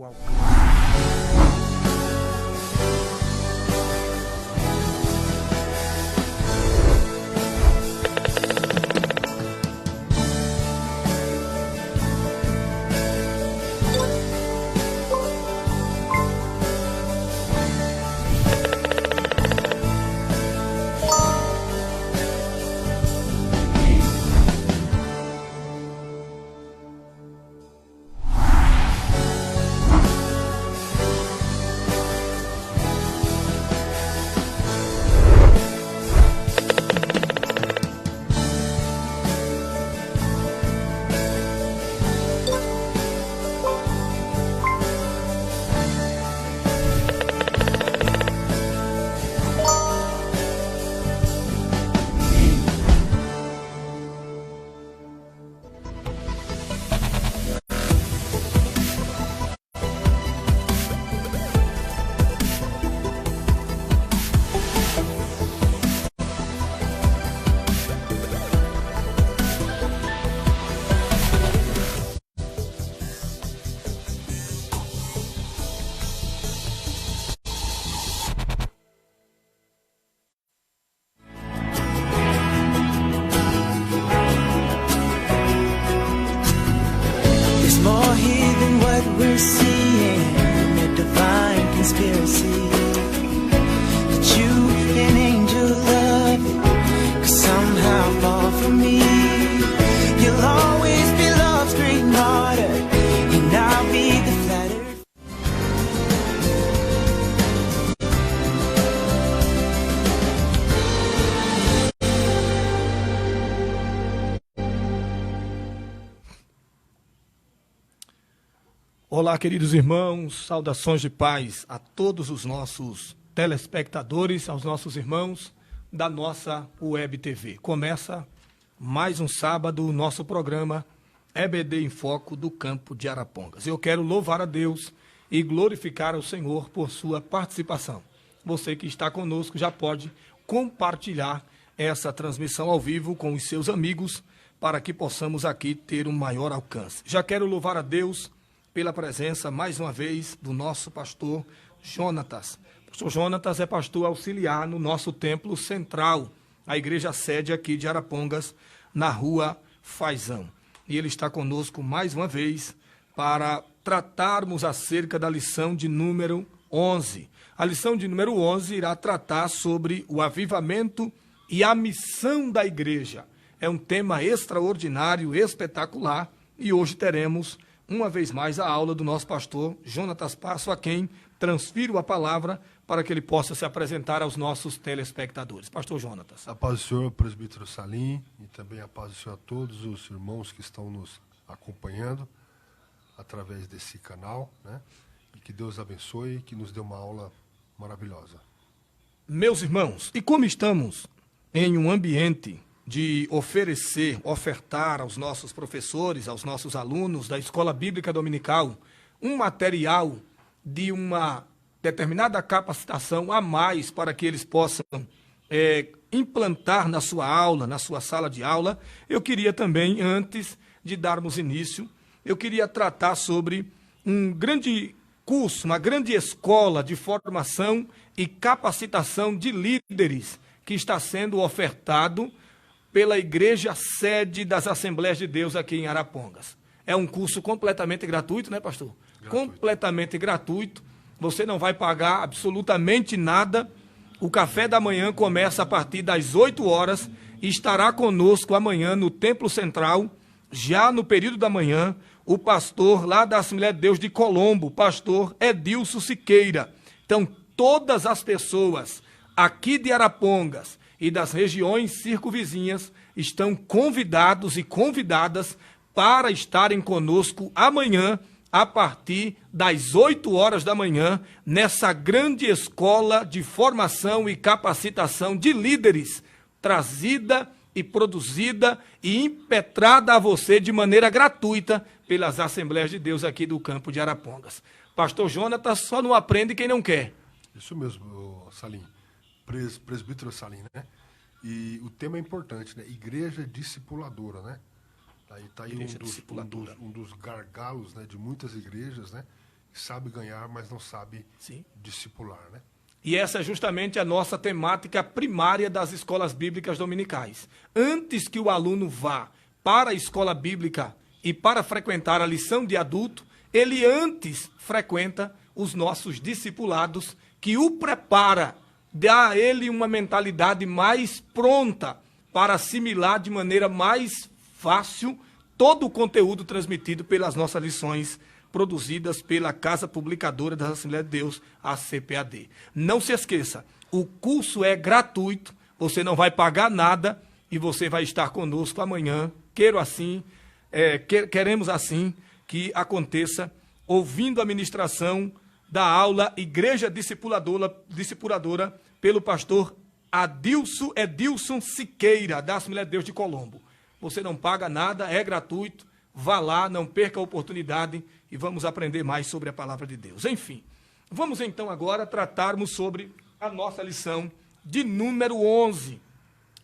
o alcance. We're seeing a divine conspiracy that you, an angel, love it, could somehow fall for me. You'll always be love's great martyr, and I'll be the flattered. Olá, queridos irmãos, saudações de paz a todos os nossos telespectadores, aos nossos irmãos da nossa Web TV. Começa mais um sábado o nosso programa EBD em Foco do Campo de Arapongas. Eu quero louvar a Deus e glorificar ao Senhor por sua participação. Você que está conosco já pode compartilhar essa transmissão ao vivo com os seus amigos para que possamos aqui ter um maior alcance. Já quero louvar a Deus pela presença, mais uma vez, do nosso pastor Jonatas. O pastor Jonatas é pastor auxiliar no nosso templo central, a igreja sede aqui de Arapongas, na rua Fazão. E ele está conosco mais uma vez para tratarmos acerca da lição de número 11. A lição de número 11 irá tratar sobre o avivamento e a missão da igreja. É um tema extraordinário, espetacular, e hoje teremos uma vez mais a aula do nosso pastor Jonatas Passo, a quem transfiro a palavra para que ele possa se apresentar aos nossos telespectadores. Pastor Jonatas. A paz do Senhor, presbítero Salim, e também a paz do Senhor a todos os irmãos que estão nos acompanhando através desse canal, né? E que Deus abençoe e que nos dê uma aula maravilhosa. Meus irmãos, e como estamos em um ambiente de ofertar aos nossos professores, aos nossos alunos da Escola Bíblica Dominical, um material de uma determinada capacitação a mais para que eles possam implantar na sua aula, na sua sala de aula, eu queria também, antes de darmos início, eu queria tratar sobre um grande curso, uma grande escola de formação e capacitação de líderes que está sendo ofertado pela igreja sede das Assembleias de Deus aqui em Arapongas. É um curso completamente gratuito, né, pastor? Gratuito. Completamente gratuito. Você não vai pagar absolutamente nada. O café da manhã começa a partir das 8 horas e estará conosco amanhã no Templo Central, já no período da manhã, o pastor lá da Assembleia de Deus de Colombo, pastor Edilson Siqueira. Então, todas as pessoas aqui de Arapongas e das regiões circunvizinhas estão convidados e convidadas para estarem conosco amanhã, a partir das 8 horas da manhã, nessa grande escola de formação e capacitação de líderes, trazida e produzida e impetrada a você de maneira gratuita pelas Assembleias de Deus aqui do campo de Arapongas. Pastor Jonatas só não aprende quem não quer. Isso mesmo, Salim. Presbítero Salim, né? E o tema é importante, né? Igreja discipuladora, né? Tá aí um dos gargalos, né, de muitas igrejas, né? sabe ganhar, mas não sabe Sim. discipular, né? E essa é justamente a nossa temática primária das escolas bíblicas dominicais. Antes que o aluno vá para a escola bíblica e para frequentar a lição de adulto, ele antes frequenta os nossos discipulados, que o prepara, dá a ele uma mentalidade mais pronta para assimilar de maneira mais fácil todo o conteúdo transmitido pelas nossas lições produzidas pela Casa Publicadora da Assembleia de Deus, a CPAD. Não se esqueça, o curso é gratuito, você não vai pagar nada e você vai estar conosco amanhã, queremos assim que aconteça, ouvindo a ministração da aula Igreja Discipuladora pelo pastor Edilson Siqueira, da Assembleia de Deus de Colombo. Você não paga nada, é gratuito, vá lá, não perca a oportunidade e vamos aprender mais sobre a palavra de Deus. Enfim, vamos então agora tratarmos sobre a nossa lição de número 11.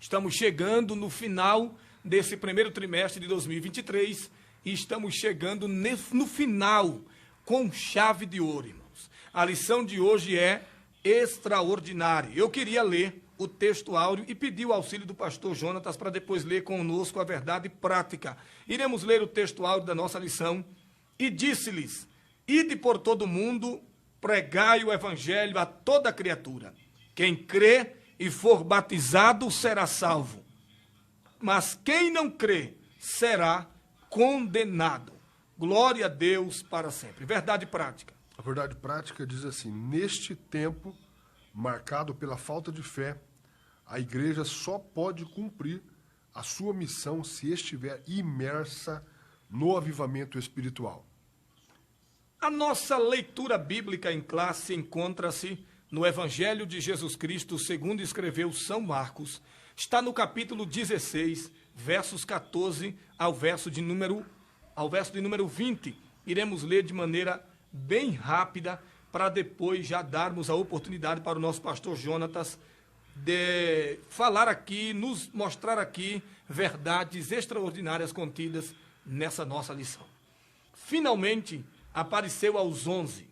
Estamos chegando no final desse primeiro trimestre de 2023 e estamos chegando no final com chave de ouro, irmãos. A lição de hoje é extraordinária. Eu queria ler o texto áureo e pedir o auxílio do pastor Jonatas para depois ler conosco a verdade prática. Iremos ler o texto áureo da nossa lição. E disse-lhes: ide por todo o mundo, pregai o evangelho a toda criatura. Quem crê e for batizado será salvo, mas quem não crê será condenado. Glória a Deus para sempre. Verdade prática. A verdade prática diz assim: neste tempo marcado pela falta de fé, a igreja só pode cumprir a sua missão se estiver imersa no avivamento espiritual. A nossa leitura bíblica em classe encontra-se no Evangelho de Jesus Cristo, segundo escreveu São Marcos. Está no capítulo 16, versos 14 ao verso de número 20. Iremos ler de maneira bem rápida, para depois já darmos a oportunidade para o nosso pastor Jonatas de falar aqui, nos mostrar aqui verdades extraordinárias contidas nessa nossa lição. Finalmente apareceu aos 11,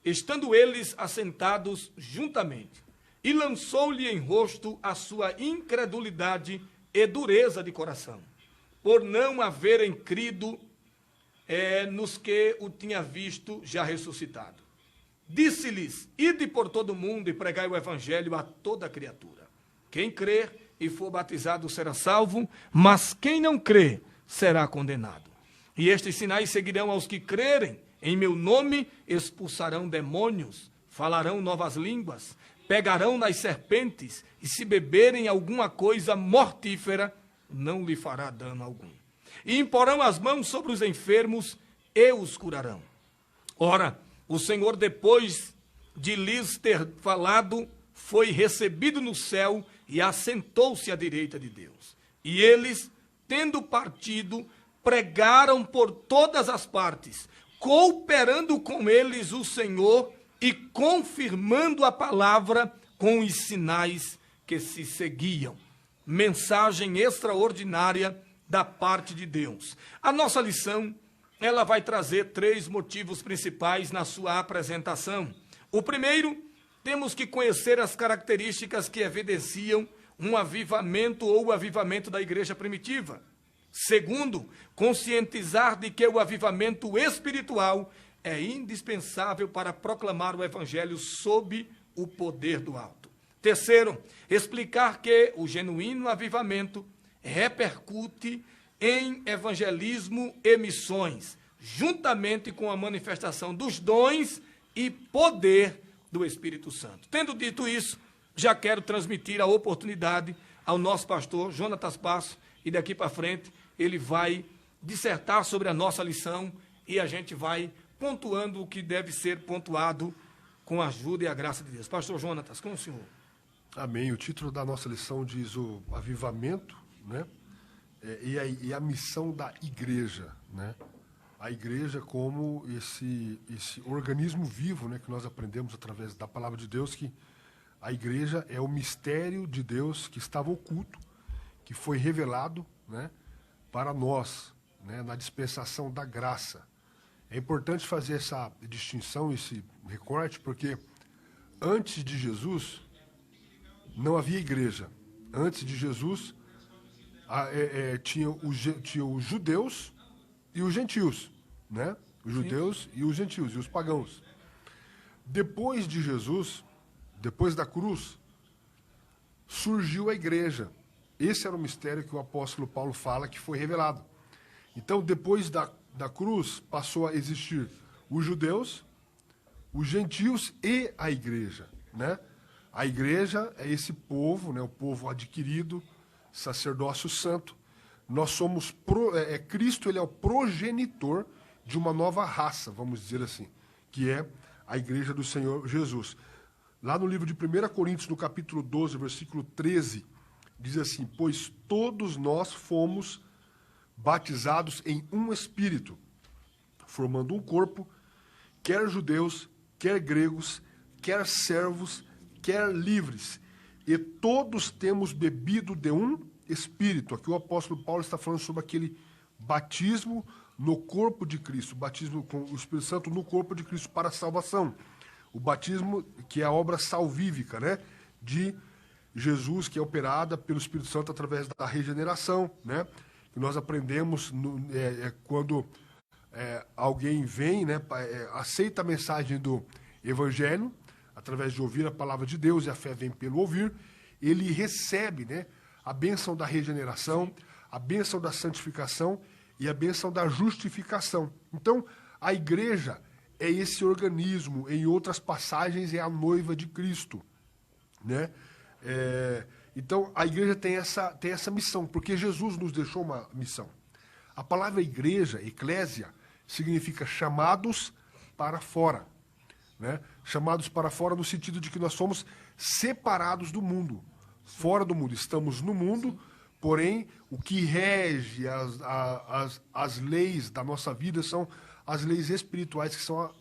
estando eles assentados juntamente, e lançou-lhe em rosto a sua incredulidade e dureza de coração, por não haverem crido nos que o tinha visto já ressuscitado. Disse-lhes: ide por todo o mundo e pregai o evangelho a toda criatura. Quem crer e for batizado será salvo, mas quem não crer será condenado. E estes sinais seguirão aos que crerem. Em meu nome expulsarão demônios, falarão novas línguas, pegarão nas serpentes, e se beberem alguma coisa mortífera, não lhe fará dano algum. E imporão as mãos sobre os enfermos e os curarão. Ora, o Senhor, depois de lhes ter falado, foi recebido no céu e assentou-se à direita de Deus. E eles, tendo partido, pregaram por todas as partes, cooperando com eles o Senhor e confirmando a palavra com os sinais que se seguiam. Mensagem extraordinária da parte de Deus. A nossa lição, ela vai trazer 3 motivos principais na sua apresentação. O primeiro, temos que conhecer as características que evidenciam um avivamento ou o avivamento da igreja primitiva. Segundo, conscientizar de que o avivamento espiritual é indispensável para proclamar o evangelho sob o poder do alto. Terceiro, explicar que o genuíno avivamento repercute em evangelismo e missões, juntamente com a manifestação dos dons e poder do Espírito Santo. Tendo dito isso, já quero transmitir a oportunidade ao nosso pastor Jonatas Passo, e daqui para frente ele vai dissertar sobre a nossa lição e a gente vai pontuando o que deve ser pontuado com a ajuda e a graça de Deus. Pastor Jonatas, com o senhor. Amém. O título da nossa lição diz o avivamento, né? E a missão da igreja, né? A igreja como esse organismo vivo, né, que nós aprendemos através da palavra de Deus, que a igreja é o mistério de Deus que estava oculto, que foi revelado, né, para nós, né, na dispensação da graça. É importante fazer essa distinção, esse recorte, porque antes de Jesus não havia igreja. Antes de Jesus tinha os judeus e os gentios, né? Os judeus e os gentios, e os pagãos. Depois de Jesus, depois da cruz, surgiu a igreja. Esse era o mistério que o apóstolo Paulo fala que foi revelado. Então, depois da cruz, passou a existir os judeus, os gentios e a igreja, né? A igreja é esse povo, né? O povo adquirido, sacerdócio santo. Nós somos, Cristo, ele é o progenitor de uma nova raça, vamos dizer assim, que é a igreja do Senhor Jesus. Lá no livro de 1 Coríntios, no capítulo 12, versículo 13, diz assim: pois todos nós fomos batizados em um Espírito, formando um corpo, quer judeus, quer gregos, quer servos, quer livres, e todos temos bebido de um Espírito. Aqui o apóstolo Paulo está falando sobre aquele batismo no corpo de Cristo, batismo com o Espírito Santo no corpo de Cristo para a salvação. O batismo que é a obra salvífica, né, de Jesus, que é operada pelo Espírito Santo através da regeneração, né, que nós aprendemos quando alguém vem, né, aceita a mensagem do Evangelho, através de ouvir a palavra de Deus, e a fé vem pelo ouvir, ele recebe, né, a bênção da regeneração, a bênção da santificação e a bênção da justificação. Então, a igreja é esse organismo, em outras passagens é a noiva de Cristo, né? Então, a igreja tem essa missão, porque Jesus nos deixou uma missão. A palavra igreja, eclésia, significa chamados para fora, né? Chamados para fora no sentido de que nós somos separados do mundo, fora do mundo. Estamos no mundo, porém, o que rege as leis da nossa vida são as leis espirituais, que são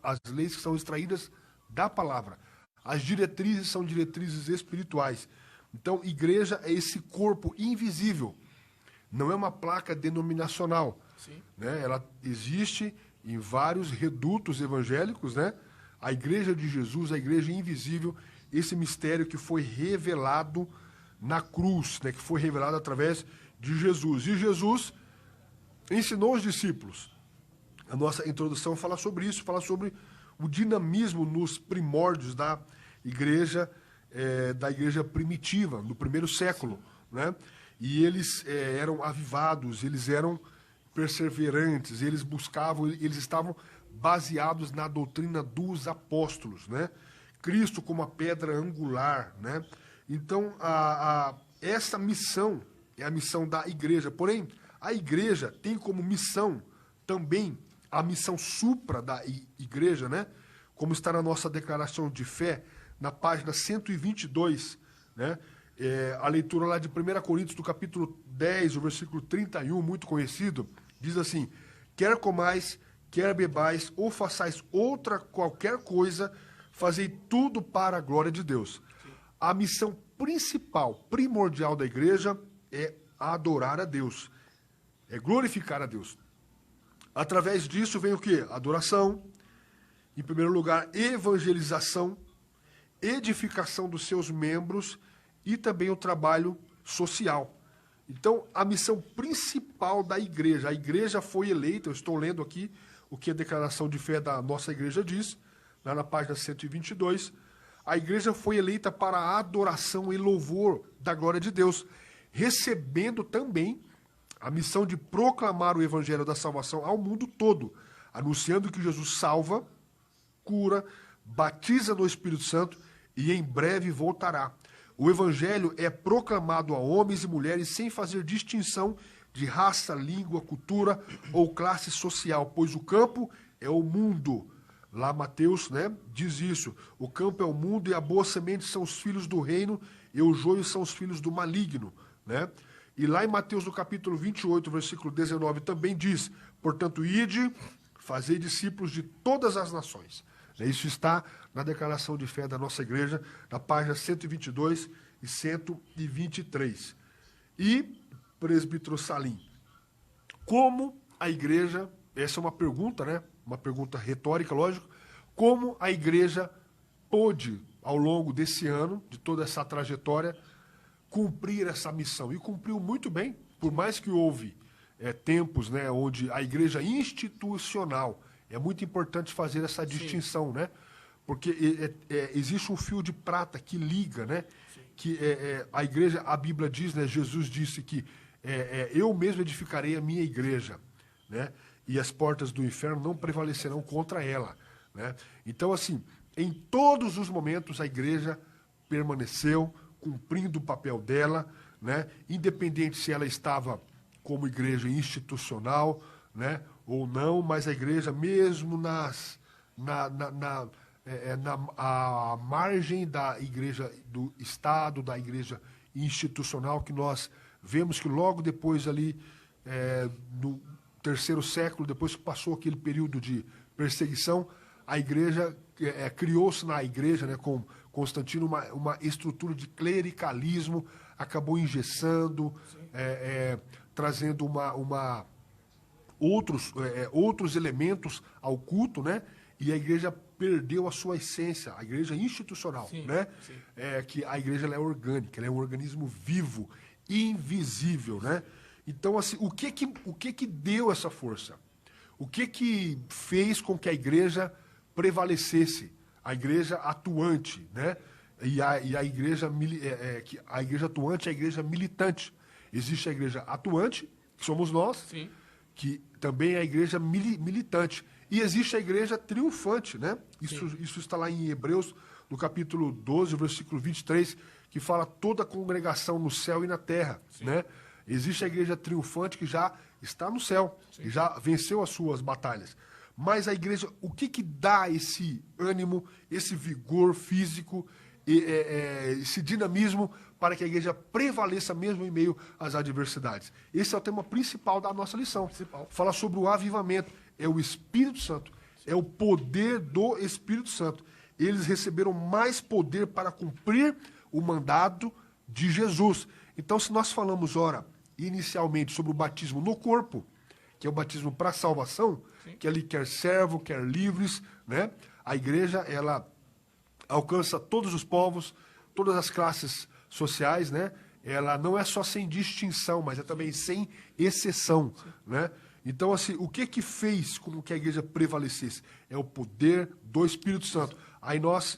as leis que são extraídas da palavra. As diretrizes são diretrizes espirituais. Então, igreja é esse corpo invisível. Não é uma placa denominacional. Né? Ela existe em vários redutos evangélicos, né? A igreja de Jesus, a igreja invisível, esse mistério que foi revelado na cruz, né? Que foi revelado através de Jesus. E Jesus ensinou os discípulos. A nossa introdução fala sobre isso, fala sobre o dinamismo nos primórdios da igreja primitiva, no primeiro século, né? E eles eram avivados, eles eram perseverantes, eles buscavam, eles estavam baseados na doutrina dos apóstolos, né? Cristo como a pedra angular, né? Então, essa missão é a missão da igreja. Porém, a igreja tem como missão também a missão supra da igreja, né? Como está na nossa declaração de fé, na página 122, né? A leitura lá de 1 Coríntios, do capítulo 10, o versículo 31, muito conhecido, diz assim: quer comais, quer bebais, ou façais outra qualquer coisa, fazei tudo para a glória de Deus. A missão principal, primordial da igreja é adorar a Deus, é glorificar a Deus. Através disso vem o quê? Adoração, em primeiro lugar, evangelização, edificação dos seus membros e também o trabalho social. Então, a missão principal da igreja, a igreja foi eleita, eu estou lendo aqui o que a declaração de fé da nossa igreja diz, lá na página 122, a igreja foi eleita para a adoração e louvor da glória de Deus, recebendo também a missão de proclamar o evangelho da salvação ao mundo todo, anunciando que Jesus salva, cura, batiza no Espírito Santo e em breve voltará. O evangelho é proclamado a homens e mulheres sem fazer distinção de raça, língua, cultura ou classe social, pois o campo é o mundo. Lá Mateus, né, diz isso: o campo é o mundo e a boa semente são os filhos do reino e o joio são os filhos do maligno, né? E lá em Mateus, no capítulo 28, versículo 19, também diz: portanto, ide, fazei discípulos de todas as nações. Isso está na declaração de fé da nossa igreja, na página 122 e 123. E, presbítero Salim, como a igreja essa é uma pergunta, né? Uma pergunta retórica, lógico. Como a igreja pôde, ao longo desse ano, de toda essa trajetória, cumprir essa missão? E cumpriu muito bem, por mais que houve tempos, né, onde a igreja institucional, é muito importante fazer essa distinção, né? Porque existe um fio de prata que liga, né? Que a igreja, a Bíblia diz, né? Jesus disse que eu mesmo edificarei a minha igreja, né? E as portas do inferno não prevalecerão contra ela, né? Então, assim, em todos os momentos a igreja permaneceu cumprindo o papel dela, né? Independente se ela estava como igreja institucional, né? Ou não, mas a igreja, mesmo a margem da igreja do Estado, da igreja institucional, que nós vemos que logo depois ali, no terceiro século, depois que passou aquele período de perseguição, a igreja, criou-se na igreja, né, com Constantino, uma estrutura de clericalismo, acabou engessando, trazendo outros elementos ao culto, né? E a igreja perdeu a sua essência, a igreja institucional, sim, né? Sim. Que a igreja ela é orgânica, ela é um organismo vivo, invisível, né? Então, assim, o que deu essa força? O que fez com que a igreja prevalecesse? A igreja atuante, né? E a igreja atuante é a igreja militante. Existe a igreja atuante, que somos nós, sim, que também é a igreja militante. E existe a igreja triunfante, né? Isso está lá em Hebreus, no capítulo 12, versículo 23, que fala toda a congregação no céu e na terra, sim, né? Existe a igreja triunfante que já está no céu, sim, e já venceu as suas batalhas. Mas a igreja, o que dá esse ânimo, esse vigor físico, esse dinamismo para que a igreja prevaleça mesmo em meio às adversidades? Esse é o tema principal da nossa lição. Fala sobre o avivamento. É o Espírito Santo. É o poder do Espírito Santo. Eles receberam mais poder para cumprir o mandado de Jesus. Então, se nós falamos, inicialmente sobre o batismo no corpo, que é o batismo para a salvação, sim, que ali quer servo, quer livres, né? A igreja, ela alcança todos os povos, todas as classes sociais, né? Ela não é só sem distinção, mas é também sem exceção, sim, né? Então, assim, o que fez com que a igreja prevalecesse? É o poder do Espírito Santo. Aí nós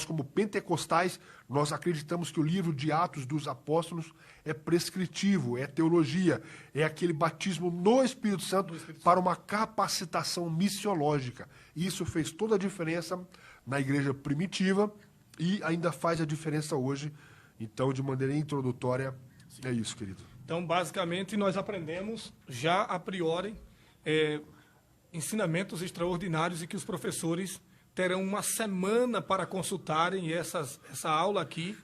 como pentecostais, nós acreditamos que o livro de Atos dos Apóstolos é prescritivo, é teologia, é aquele batismo no Espírito Santo para uma capacitação missiológica. Isso fez toda a diferença na igreja primitiva e ainda faz a diferença hoje. Então, de maneira introdutória, sim, é isso, querido. Então, basicamente, nós aprendemos já a priori ensinamentos extraordinários e que os professores terão uma semana para consultarem essa aula aqui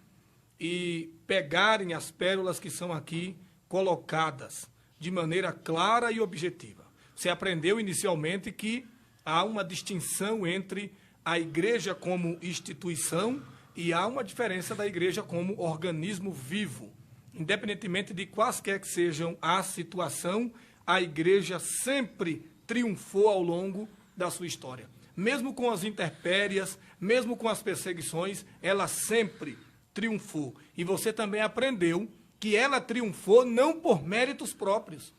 e pegarem as pérolas que são aqui colocadas de maneira clara e objetiva. Você aprendeu inicialmente que há uma distinção entre a igreja como instituição e há uma diferença da igreja como organismo vivo. Independentemente de quaisquer que sejam a situação, a igreja sempre triunfou ao longo da sua história. Mesmo com as intempéries, mesmo com as perseguições, ela sempre triunfou. E você também aprendeu que ela triunfou não por méritos próprios,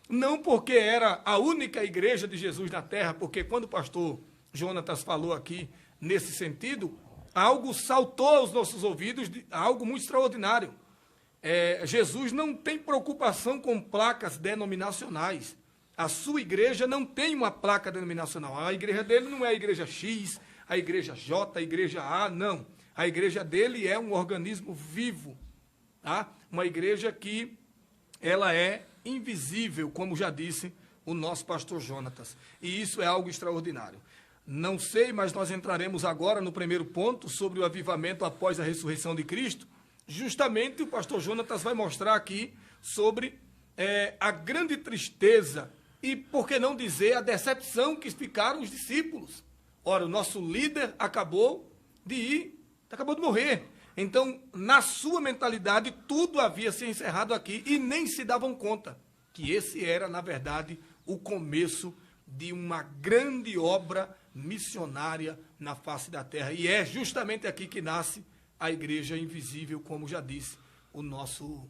não porque era a única igreja de Jesus na terra, porque quando o pastor Jonatas falou aqui nesse sentido, algo saltou aos nossos ouvidos, algo muito extraordinário. Jesus não tem preocupação com placas denominacionais. A sua igreja não tem uma placa denominacional. A igreja dele não é a igreja X, a igreja J, a igreja A, não. A igreja dele é um organismo vivo, tá? Uma igreja que ela é invisível, como já disse o nosso pastor Jonatas. E isso é algo extraordinário. Não sei, mas nós entraremos agora no primeiro ponto sobre o avivamento após a ressurreição de Cristo. Justamente o pastor Jonatas vai mostrar aqui sobre a grande tristeza e, por que não dizer, a decepção que ficaram os discípulos. Ora, o nosso líder acabou de morrer. Então, na sua mentalidade, tudo havia se encerrado aqui e nem se davam conta que esse era, na verdade, o começo de uma grande obra missionária na face da terra. E é justamente aqui que nasce a Igreja Invisível, como já disse o nosso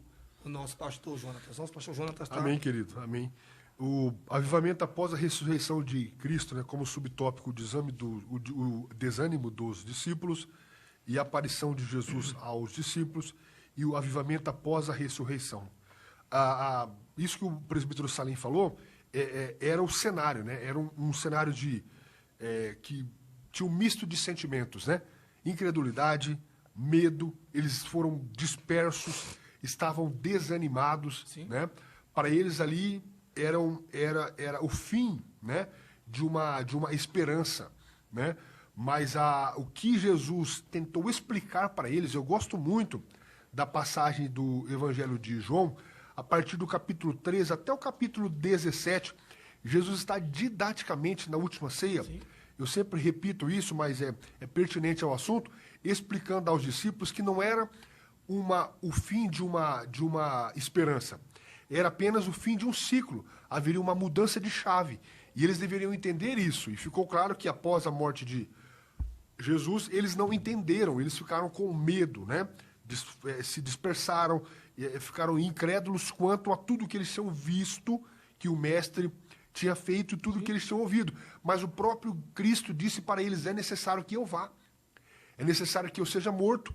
pastor Jonatas. Nosso pastor Jonatas está... Amém, querido, amém. O avivamento após a ressurreição de Cristo, né, como subtópico, o desânimo dos discípulos e a aparição de Jesus aos discípulos e o avivamento após a ressurreição. Isso que o presbítero Salim falou era o cenário, né? Era um cenário que tinha um misto de sentimentos, né? Incredulidade, medo, eles foram dispersos, estavam desanimados, né? Para eles ali era o fim, né? de uma esperança, né? Mas o que Jesus tentou explicar para eles, eu gosto muito da passagem do Evangelho de João, a partir do capítulo 13 até o capítulo 17, Jesus está didaticamente na última ceia. Sim. Eu sempre repito isso, mas é pertinente ao assunto, explicando aos discípulos que não era o fim de uma esperança. Era apenas o fim de um ciclo. Haveria uma mudança de chave. E eles deveriam entender isso. E ficou claro que após a morte de Jesus, eles não entenderam, eles ficaram com medo, né? Se dispersaram, ficaram incrédulos quanto a tudo que eles tinham visto, que o Mestre tinha feito e tudo que eles tinham ouvido. Mas o próprio Cristo disse para eles, é necessário que eu vá. É necessário que eu seja morto.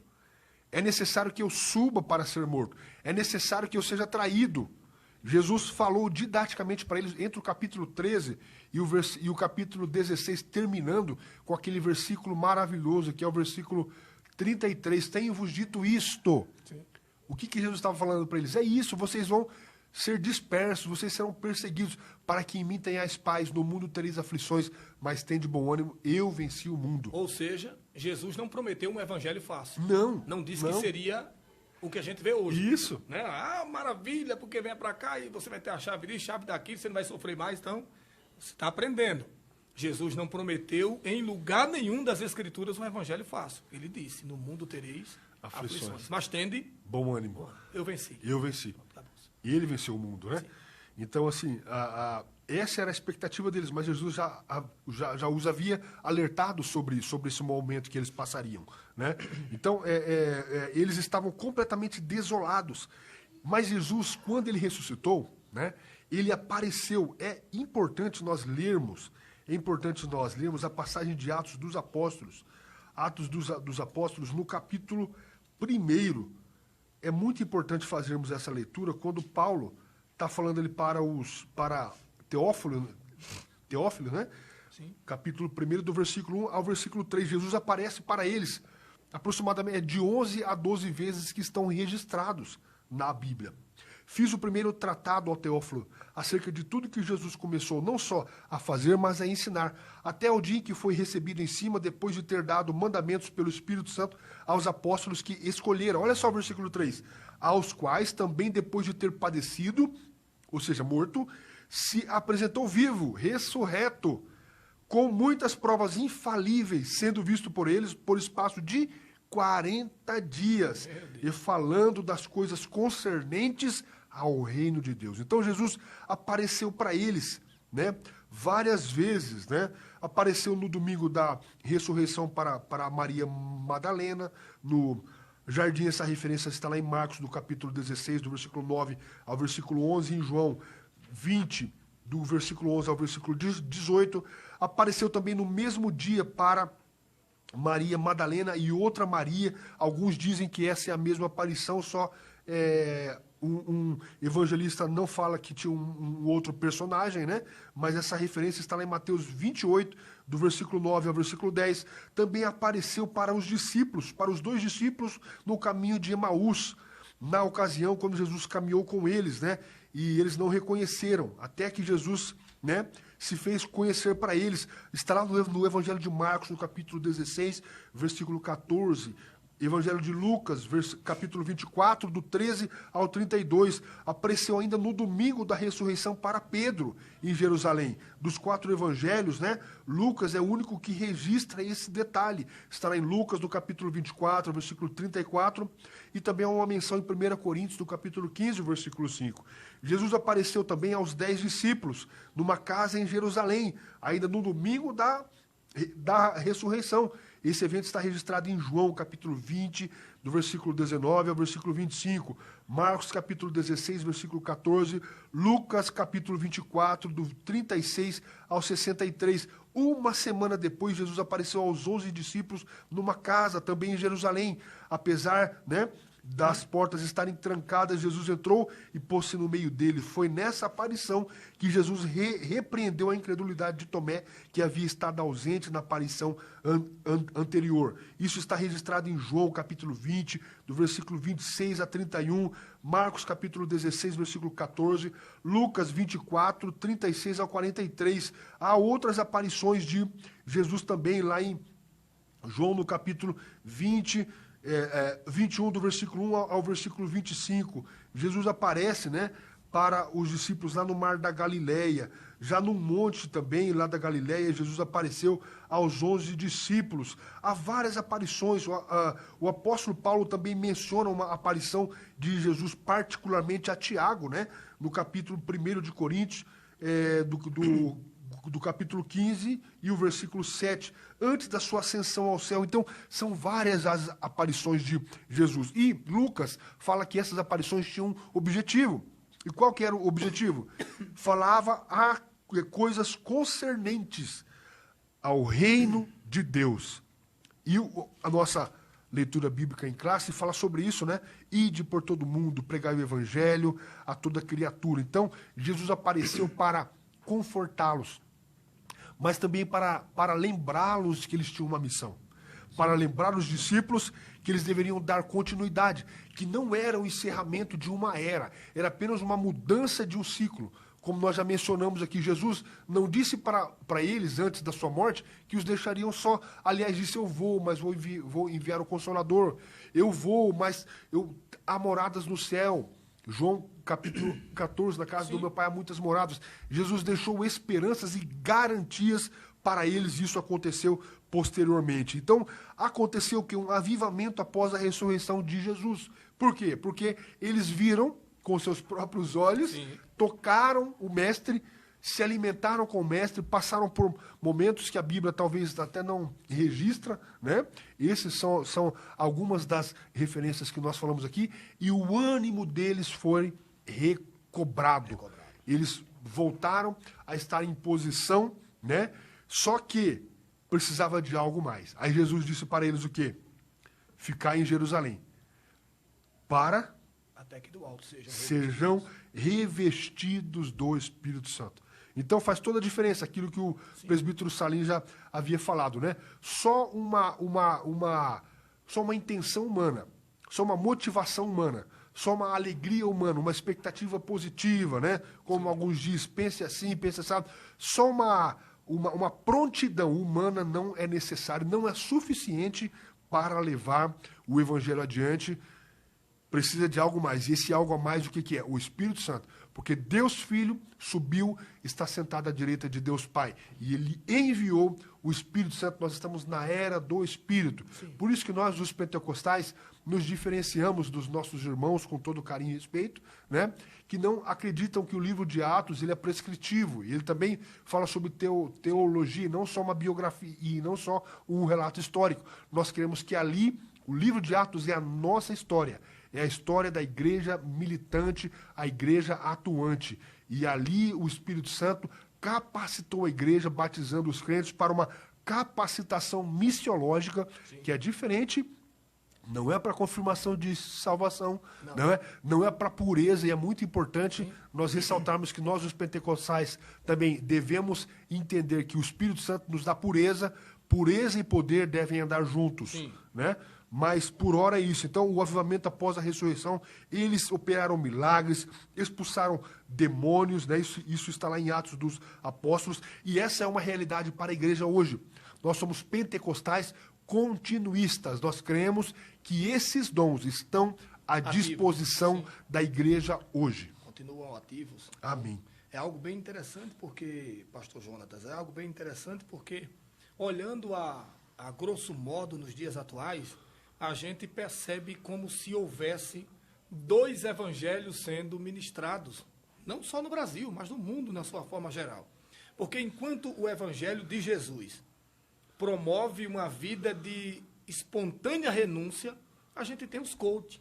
É necessário que eu suba para ser morto. É necessário que eu seja traído. Jesus falou didaticamente para eles, entre o capítulo 13 e o capítulo 16, terminando com aquele versículo maravilhoso, que é o versículo 33. Tenho-vos dito isto. Sim. O que Jesus estava falando para eles? É isso, vocês vão ser dispersos, vocês serão perseguidos, para que em mim tenhais paz, no mundo tereis aflições, mas tende bom ânimo, eu venci o mundo. Ou seja, Jesus não prometeu um evangelho fácil. Não. Não disse que seria o que a gente vê hoje. Isso. Né? Maravilha, porque vem para cá e você vai ter a chave disso, chave daqui, você não vai sofrer mais, então você está aprendendo. Jesus não prometeu em lugar nenhum das Escrituras um evangelho fácil. Ele disse, no mundo tereis aflições. Mas tende bom ânimo. Eu venci. Eu venci. E ele venceu o mundo, né? Sim. Então, assim, essa era a expectativa deles, mas Jesus já os havia alertado sobre esse momento que eles passariam, né? Então, eles estavam completamente desolados. Mas Jesus, quando ele ressuscitou, né? Ele apareceu. É importante nós lermos a passagem de Atos dos Apóstolos. Atos dos Apóstolos, no capítulo 1. É muito importante fazermos essa leitura quando Paulo está falando ali para Teófilo, né? Sim. Capítulo 1, do versículo 1 ao versículo 3. Jesus aparece para eles aproximadamente de 11 a 12 vezes que estão registrados na Bíblia. Fiz o primeiro tratado ao Teófilo acerca de tudo que Jesus começou não só a fazer, mas a ensinar, até o dia em que foi recebido em cima, depois de ter dado mandamentos pelo Espírito Santo aos apóstolos que escolheram. Olha só o versículo 3. Aos quais também, depois de ter padecido, ou seja, morto, se apresentou vivo, ressurreto, com muitas provas infalíveis, sendo visto por eles por espaço de 40 dias, e falando das coisas concernentes ao reino de Deus. Então Jesus apareceu para eles, né, várias vezes, né? Apareceu no domingo da ressurreição para Maria Madalena, no jardim. Essa referência está lá em Marcos, no capítulo 16, do versículo 9 ao versículo 11, em João 20, do versículo 11 ao versículo 18. Apareceu também no mesmo dia para Maria Madalena e outra Maria. Alguns dizem que essa é a mesma aparição, só um evangelista não fala que tinha um outro personagem, né? Mas essa referência está lá em Mateus 28, do versículo 9 ao versículo 10. Também apareceu para os discípulos, para os 2 discípulos no caminho de Emaús, na ocasião quando Jesus caminhou com eles, né? E eles não reconheceram, até que Jesus, né, se fez conhecer para eles. Está lá no Evangelho de Marcos, no capítulo 16, versículo 14. Evangelho de Lucas, capítulo 24, do 13 ao 32, apareceu ainda no domingo da ressurreição para Pedro, em Jerusalém. Dos 4 evangelhos, né, Lucas é o único que registra esse detalhe. Estará em Lucas, no capítulo 24, versículo 34, e também há uma menção em 1 Coríntios, do capítulo 15, versículo 5. Jesus apareceu também aos 10 discípulos, numa casa em Jerusalém, ainda no domingo da ressurreição. Esse evento está registrado em João, capítulo 20, do versículo 19 ao versículo 25. Marcos, capítulo 16, versículo 14. Lucas, capítulo 24, do 36 ao 63. Uma semana depois, Jesus apareceu aos 11 discípulos numa casa, também em Jerusalém. Apesar, né, das portas estarem trancadas, Jesus entrou e pôs-se no meio dele. Foi nessa aparição que Jesus repreendeu a incredulidade de Tomé, que havia estado ausente na aparição anterior. Isso está registrado em João, capítulo 20, do versículo 26 a 31, Marcos, capítulo 16, versículo 14, Lucas 24, 36 ao 43. Há outras aparições de Jesus também, lá em João, no capítulo 20, 21, do versículo 1 ao versículo 25, Jesus aparece, né, para os discípulos lá no mar da Galileia. Já no monte também, lá da Galileia, Jesus apareceu aos 11 discípulos. Há várias aparições. O apóstolo Paulo também menciona uma aparição de Jesus, particularmente a Tiago, né, no capítulo 1 de Coríntios, do capítulo 15 e o versículo 7, antes da sua ascensão ao céu. Então, são várias as aparições de Jesus. E Lucas fala que essas aparições tinham um objetivo. E qual que era o objetivo? Falava a coisas concernentes ao reino de Deus. E a nossa leitura bíblica em classe fala sobre isso, né? Ide por todo mundo, pregai o evangelho a toda criatura. Então, Jesus apareceu para confortá-los, mas também para lembrá-los que eles tinham uma missão, para lembrar os discípulos que eles deveriam dar continuidade, que não era o encerramento de uma era apenas uma mudança de um ciclo. Como nós já mencionamos aqui, Jesus não disse para eles, antes da sua morte, que os deixariam só. Aliás, disse: eu vou, mas vou enviar o Consolador. Eu vou, mas há moradas no céu. João capítulo 14, na casa do meu pai há muitas moradas. Jesus deixou esperanças e garantias para eles, e isso aconteceu posteriormente. Então, aconteceu que um avivamento após a ressurreição de Jesus. Por quê? Porque eles viram com seus próprios olhos, tocaram o Mestre, se alimentaram com o Mestre, passaram por momentos que a Bíblia talvez até não registra, né? Esses são algumas das referências que nós falamos aqui, e o ânimo deles foi recobrado. Eles voltaram a estar em posição, né? Só que precisava de algo mais. Aí Jesus disse para eles o quê? Ficar em Jerusalém, para até que do alto sejam revestidos do Espírito Santo. Então faz toda a diferença aquilo que o presbítero Salim já havia falado, né? Só uma intenção humana, só uma motivação humana, só uma alegria humana, uma expectativa positiva, né? Como alguns dizem, pense assim, pense assim. Só uma prontidão humana não é necessário, não é suficiente para levar o Evangelho adiante. Precisa de algo mais. E esse algo a mais, o que é? O Espírito Santo. Porque Deus Filho subiu, está sentado à direita de Deus Pai. E Ele enviou o Espírito Santo. Nós estamos na era do Espírito. Sim. Por isso que nós, os pentecostais, nos diferenciamos dos nossos irmãos com todo carinho e respeito, né? Que não acreditam que o livro de Atos ele é prescritivo. E ele também fala sobre teologia, não só uma biografia, e não só um relato histórico. Nós queremos que ali, o livro de Atos é a nossa história. É a história da igreja militante, a igreja atuante. E ali o Espírito Santo capacitou a igreja, batizando os crentes para uma capacitação missiológica, que é diferente, não é para confirmação de salvação, não é para pureza, e é muito importante nós ressaltarmos que nós, os pentecostais, também devemos entender que o Espírito Santo nos dá pureza e poder devem andar juntos, né? Mas por hora é isso. Então, o avivamento após a ressurreição, eles operaram milagres, expulsaram demônios, né? Isso está lá em Atos dos Apóstolos, e essa é uma realidade para a igreja hoje. Nós somos pentecostais continuistas. Nós cremos que esses dons estão à disposição da igreja hoje. Continuam ativos. Amém. É algo bem interessante porque, pastor Jonatas, olhando a grosso modo nos dias atuais, a gente percebe como se houvesse dois evangelhos sendo ministrados, não só no Brasil, mas no mundo na sua forma geral. Porque enquanto o evangelho de Jesus promove uma vida de espontânea renúncia, a gente tem os coach,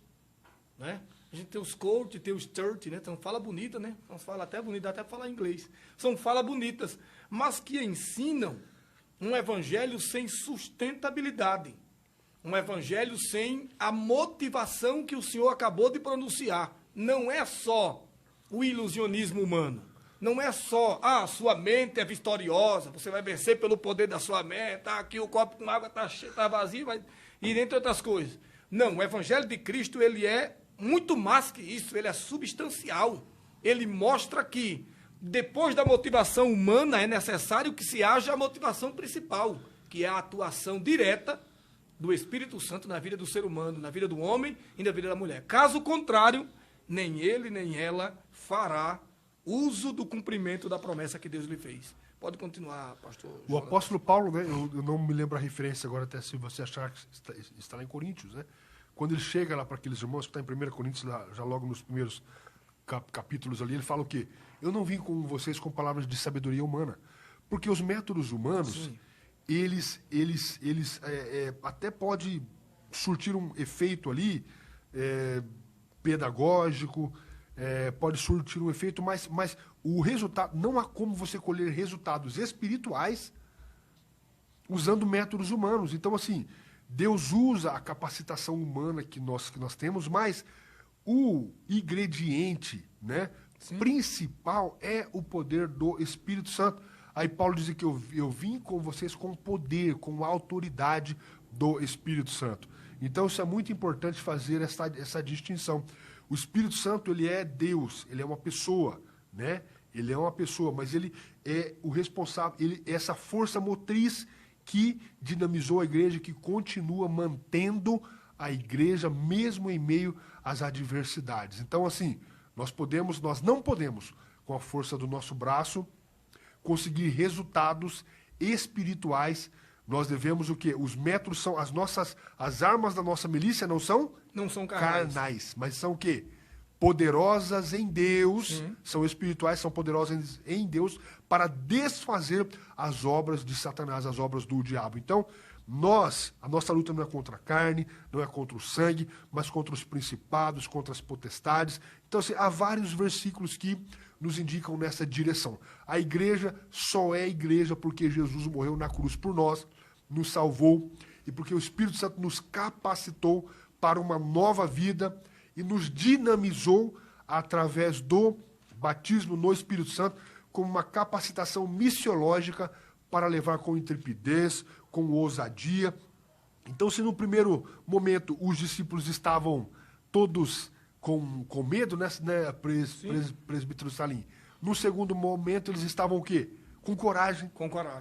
né? A gente tem os coach, tem os church, né? Então fala bonita, né? Então fala até bonita, dá até para falar inglês. São falas bonitas, mas que ensinam um evangelho sem sustentabilidade. Um evangelho sem a motivação que o senhor acabou de pronunciar. Não é só o ilusionismo humano. Não é só, sua mente é vitoriosa, você vai vencer pelo poder da sua mente, aqui o copo com água está vazio, e entre outras coisas. Não, o evangelho de Cristo, ele é muito mais que isso, ele é substancial. Ele mostra que, depois da motivação humana, é necessário que se haja a motivação principal, que é a atuação direta do Espírito Santo na vida do ser humano, na vida do homem e na vida da mulher. Caso contrário, nem ele nem ela fará uso do cumprimento da promessa que Deus lhe fez. Pode continuar, pastor. O apóstolo Paulo, né, eu não me lembro a referência agora, até se você achar que está lá em Coríntios, né? Quando ele chega lá para aqueles irmãos, que está em 1 Coríntios, já logo nos primeiros capítulos ali, ele fala o quê? Eu não vim com vocês com palavras de sabedoria humana, porque os métodos humanos... Sim. Eles até pode surtir um efeito ali pedagógico, pode surtir um efeito, mas o resultado, não há como você colher resultados espirituais usando métodos humanos. Então, assim, Deus usa a capacitação humana que nós temos, mas o ingrediente, né, principal é o poder do Espírito Santo. Aí Paulo diz que eu vim com vocês com poder, com a autoridade do Espírito Santo. Então isso é muito importante fazer essa distinção. O Espírito Santo, ele é Deus, ele é uma pessoa, né? Ele é uma pessoa, mas ele é o responsável, ele é essa força motriz que dinamizou a igreja, que continua mantendo a igreja mesmo em meio às adversidades. Então, assim, nós não podemos, com a força do nosso braço, conseguir resultados espirituais. Nós devemos o quê? Os métodos são as armas da nossa milícia não são carnais, mas são o quê? Poderosas em Deus, são espirituais, são poderosas em Deus para desfazer as obras de Satanás, as obras do diabo. Então, a nossa luta não é contra a carne, não é contra o sangue, mas contra os principados, contra as potestades. Então, assim, há vários versículos que nos indicam nessa direção. A igreja só é igreja porque Jesus morreu na cruz por nós, nos salvou, e porque o Espírito Santo nos capacitou para uma nova vida e nos dinamizou através do batismo no Espírito Santo como uma capacitação missiológica para levar com intrepidez, com ousadia. Então, se no primeiro momento os discípulos estavam todos com medo, né, presbítero Salim? No segundo momento, eles estavam o quê? Com coragem,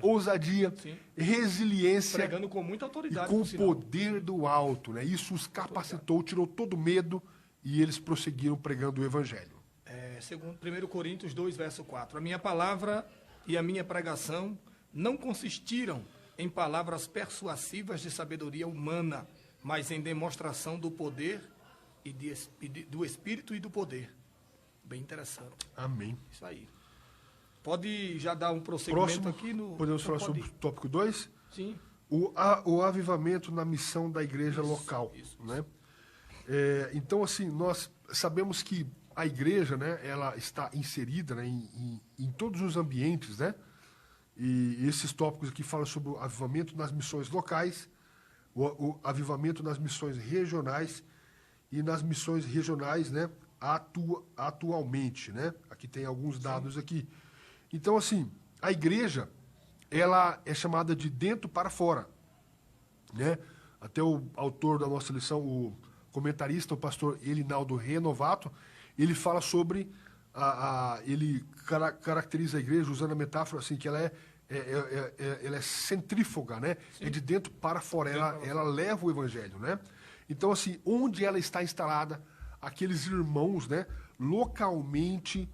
ousadia, resiliência. Pregando com muita autoridade. E com o poder do alto. Né? Isso os capacitou, tirou todo o medo e eles prosseguiram pregando o evangelho. Segundo 1 Coríntios 2, verso 4. A minha palavra e a minha pregação não consistiram em palavras persuasivas de sabedoria humana, mas em demonstração do poder do Espírito e do poder. Bem interessante. Amém. Isso aí. Pode já dar um prosseguimento aqui no... Podemos falar sobre o tópico 2? Sim. O avivamento na missão da igreja local. Isso. Né? Então, assim, nós sabemos que a igreja, né, ela está inserida, né, em todos os ambientes, né? E esses tópicos aqui falam sobre o avivamento nas missões locais, o avivamento nas missões regionais e nas missões regionais, né, atualmente, né? Aqui tem alguns dados aqui. Então, assim, a igreja, ela é chamada de dentro para fora, né? Até o autor da nossa lição, o comentarista, o pastor Elinaldo Renovato, ele fala sobre, ele caracteriza a igreja usando a metáfora assim, que ela ela é centrífuga, né? Sim. É de dentro para fora, ela leva o evangelho, né? Então, assim, onde ela está instalada, aqueles irmãos, né? Localmente,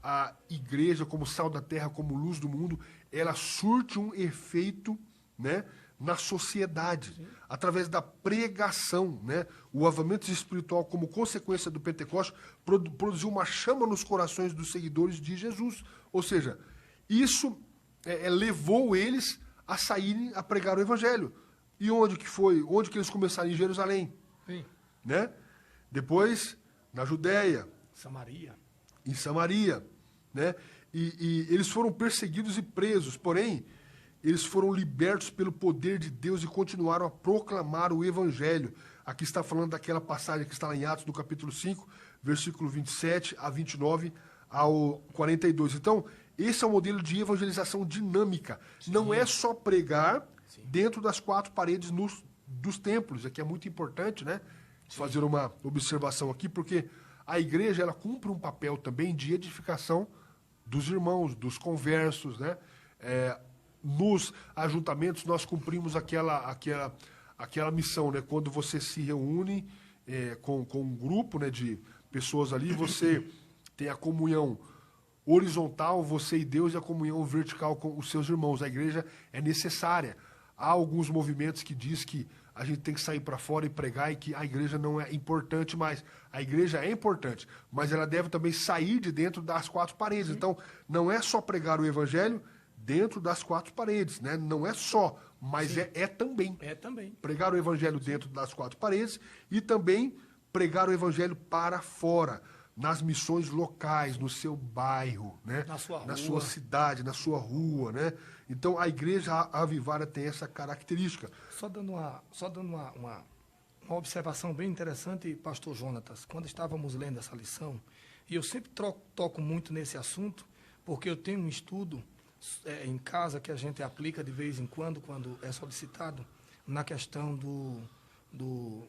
a igreja, como sal da terra, como luz do mundo, ela surte um efeito, né? Na sociedade, sim, através da pregação, né? O avivamento espiritual, como consequência do Pentecostes, produziu uma chama nos corações dos seguidores de Jesus. Ou seja, isso levou eles a saírem a pregar o evangelho. E onde que foi? Onde que eles começaram? Em Jerusalém. Sim. Né? Depois, na Judéia. Samaria. Em Samaria. Né? E eles foram perseguidos e presos, porém, eles foram libertos pelo poder de Deus e continuaram a proclamar o evangelho. Aqui está falando daquela passagem que está lá em Atos, no capítulo 5, versículo 27 a 29 ao 42. Então, esse é o modelo de evangelização dinâmica. Sim. Não é só pregar, sim, dentro das quatro paredes dos templos. Aqui é muito importante, né? Sim, fazer uma observação aqui, porque a igreja ela cumpre um papel também de edificação dos irmãos, dos conversos, né? Nos ajuntamentos nós cumprimos aquela missão, né? Quando você se reúne com um grupo, né, de pessoas ali, você tem a comunhão horizontal, você e Deus, e a comunhão vertical com os seus irmãos. A igreja é necessária. Há alguns movimentos que diz que a gente tem que sair para fora e pregar e que a igreja não é importante mais. A igreja é importante, mas ela deve também sair de dentro das quatro paredes. Sim. Então, não é só pregar o evangelho dentro das quatro paredes, né? Não é só, mas é também. É também. Pregar o evangelho dentro das quatro paredes e também pregar o evangelho para fora, nas missões locais, no seu bairro, né? Na sua cidade, na sua rua, né? Então, a igreja avivada tem essa característica. Só dando uma observação bem interessante, pastor Jonatas, quando estávamos lendo essa lição, e eu sempre toco muito nesse assunto, porque eu tenho um estudo em casa que a gente aplica de vez em quando é solicitado, na questão do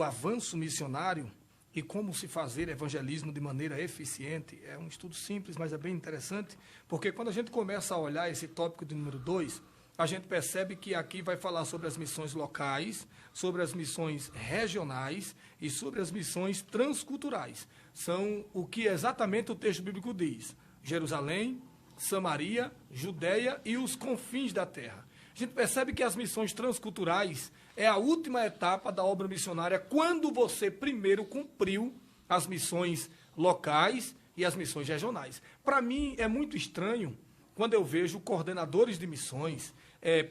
avanço missionário e como se fazer evangelismo de maneira eficiente. É um estudo simples, mas é bem interessante, porque quando a gente começa a olhar esse tópico de número 2, a gente percebe que aqui vai falar sobre as missões locais, sobre as missões regionais e sobre as missões transculturais. São o que exatamente o texto bíblico diz: Jerusalém, Samaria, Judéia e os confins da terra. A gente percebe que as missões transculturais é a última etapa da obra missionária, quando você primeiro cumpriu as missões locais e as missões regionais. Para mim, é muito estranho quando eu vejo coordenadores de missões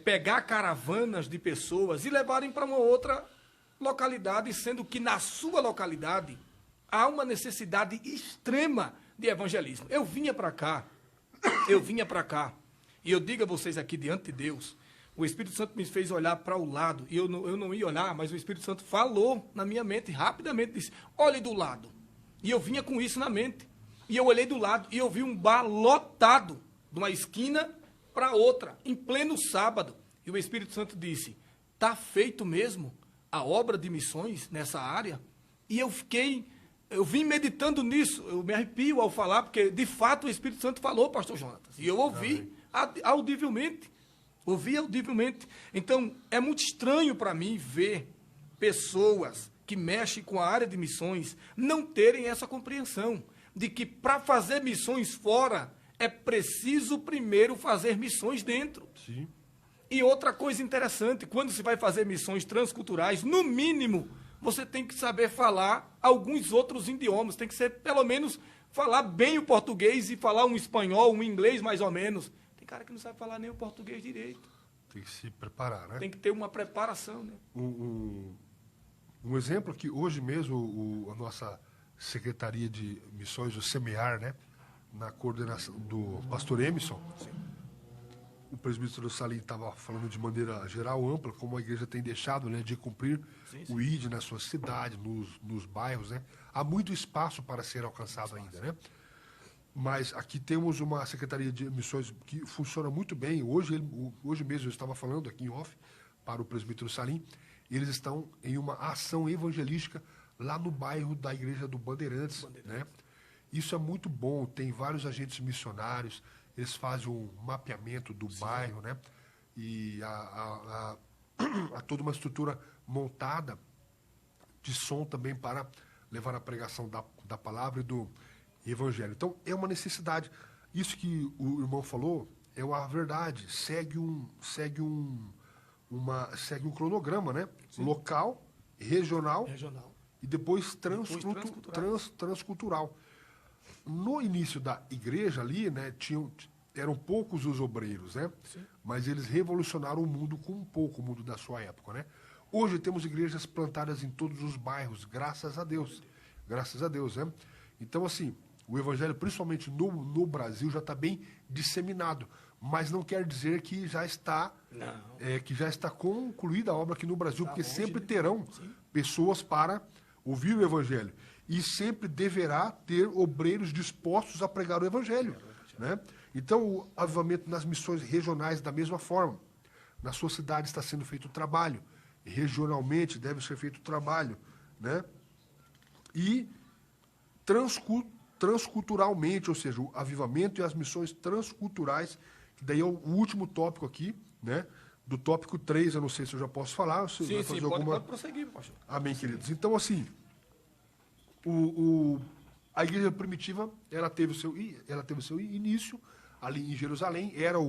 pegar caravanas de pessoas e levarem para uma outra localidade, sendo que na sua localidade há uma necessidade extrema de evangelismo. Eu vinha para cá, e eu digo a vocês aqui diante de Deus, o Espírito Santo me fez olhar para o lado, e eu não ia olhar, mas o Espírito Santo falou na minha mente, rapidamente disse: olhe do lado. E eu vinha com isso na mente. E eu olhei do lado e eu vi um bar lotado, de uma esquina para outra, em pleno sábado. E o Espírito Santo disse: está feito mesmo a obra de missões nessa área? E eu vim meditando nisso, eu me arrepio ao falar, porque de fato o Espírito Santo falou, pastor Jonatas, e eu ouvi audivelmente. Então, é muito estranho para mim ver pessoas que mexem com a área de missões não terem essa compreensão de que para fazer missões fora é preciso primeiro fazer missões dentro. Sim. E outra coisa interessante, quando se vai fazer missões transculturais, no mínimo, você tem que saber falar alguns outros idiomas, tem que ser, pelo menos, falar bem o português e falar um espanhol, um inglês mais ou menos. Tem cara que não sabe falar nem o português direito. Tem que se preparar, né? Tem que ter uma preparação, né? Um exemplo que hoje mesmo a nossa Secretaria de Missões, o SEMEAR, né? Na coordenação do pastor Emerson, sim, o presbítero Salim estava falando de maneira geral, ampla, como a igreja tem deixado, né, de cumprir o ID na sua cidade, nos bairros, né? Há muito espaço para ser alcançado ainda, né? Mas aqui temos uma Secretaria de Missões que funciona muito bem. Hoje mesmo eu estava falando aqui em off para o presbítero Salim, eles estão em uma ação evangelística lá no bairro da Igreja do Bandeirantes, né? Isso é muito bom, tem vários agentes missionários, eles fazem um mapeamento do bairro, né? E há toda uma estrutura montada de som também para levar a pregação da palavra e do evangelho. Então, é uma necessidade. Isso que o irmão falou é uma verdade. Segue um cronograma, né? Sim. Local, regional e depois transcultural. No início da igreja ali, né, eram poucos os obreiros, né? Sim. Mas eles revolucionaram o mundo com um pouco, o mundo da sua época, né? Hoje temos igrejas plantadas em todos os bairros, graças a Deus. Graças a Deus, né? Então, assim, o evangelho, principalmente no Brasil, já está bem disseminado. Mas não quer dizer que já está, concluída a obra aqui no Brasil, porque sempre terão pessoas para ouvir o evangelho. E sempre deverá ter obreiros dispostos a pregar o evangelho, né? Então, o avivamento nas missões regionais, da mesma forma. Na sua cidade está sendo feito o trabalho. Regionalmente deve ser feito o trabalho, né? E transculturalmente, ou seja, o avivamento e as missões transculturais, que daí é o último tópico aqui, né? Do tópico 3, eu não sei se eu já posso falar. Se Sim, vai fazer pode prosseguir, pastor. Amém, queridos. Então, assim, a igreja primitiva, ela teve o seu início ali em Jerusalém, era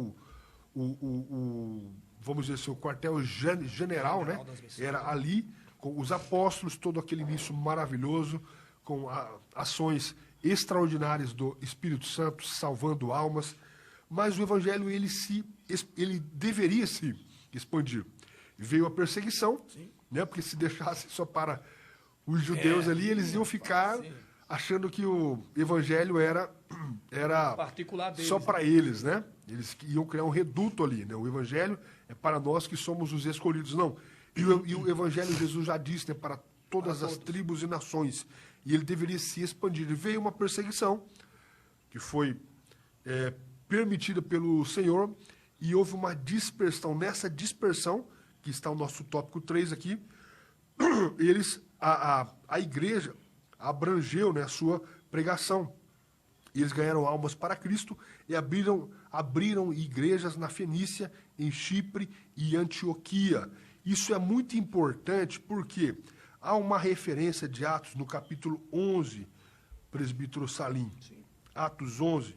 vamos dizer assim, o quartel general, né? Era ali, com os apóstolos, todo aquele início maravilhoso, com ações extraordinárias do Espírito Santo, salvando almas. Mas o evangelho, ele deveria se expandir. Veio a perseguição, né? Porque se deixasse só para os judeus ali, eles iam ficar achando que o evangelho era particular deles, só para eles, né? Eles iam criar um reduto ali, né? O evangelho é para nós que somos os escolhidos. Não. E o evangelho, Jesus já disse, né? Para todas as tribos e nações. E ele deveria se expandir. E veio uma perseguição que foi permitida pelo Senhor, e houve uma dispersão. Nessa dispersão, que está o nosso tópico 3 aqui, a igreja abrangeu, né, a sua pregação. E eles ganharam almas para Cristo e abriram igrejas na Fenícia, em Chipre e Antioquia. Isso é muito importante porque há uma referência de Atos no capítulo 11, presbítero Salim. Sim. Atos 11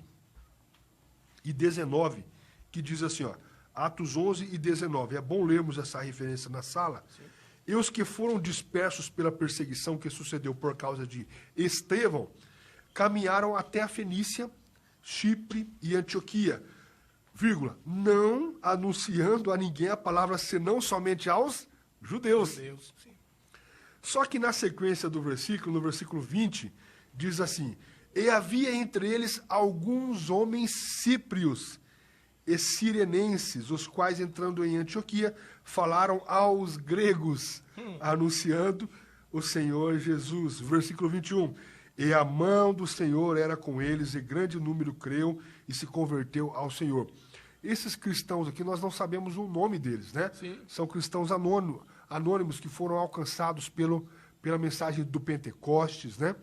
e 19, que diz assim, ó, Atos 11 e 19. É bom lermos essa referência na sala. Sim. E os que foram dispersos pela perseguição que sucedeu por causa de Estevão, caminharam até a Fenícia, Chipre e Antioquia, não anunciando a ninguém a palavra, senão somente aos judeus. Sim. Só que na sequência do versículo, no versículo 20, diz assim, e havia entre eles alguns homens cíprios e sirenenses, os quais, entrando em Antioquia, falaram aos gregos, anunciando o Senhor Jesus. Versículo 21. E a mão do Senhor era com eles, e grande número creu e se converteu ao Senhor. Esses cristãos aqui, nós não sabemos o nome deles, né? Sim. São cristãos anônimos que foram alcançados pela mensagem do Pentecostes, né?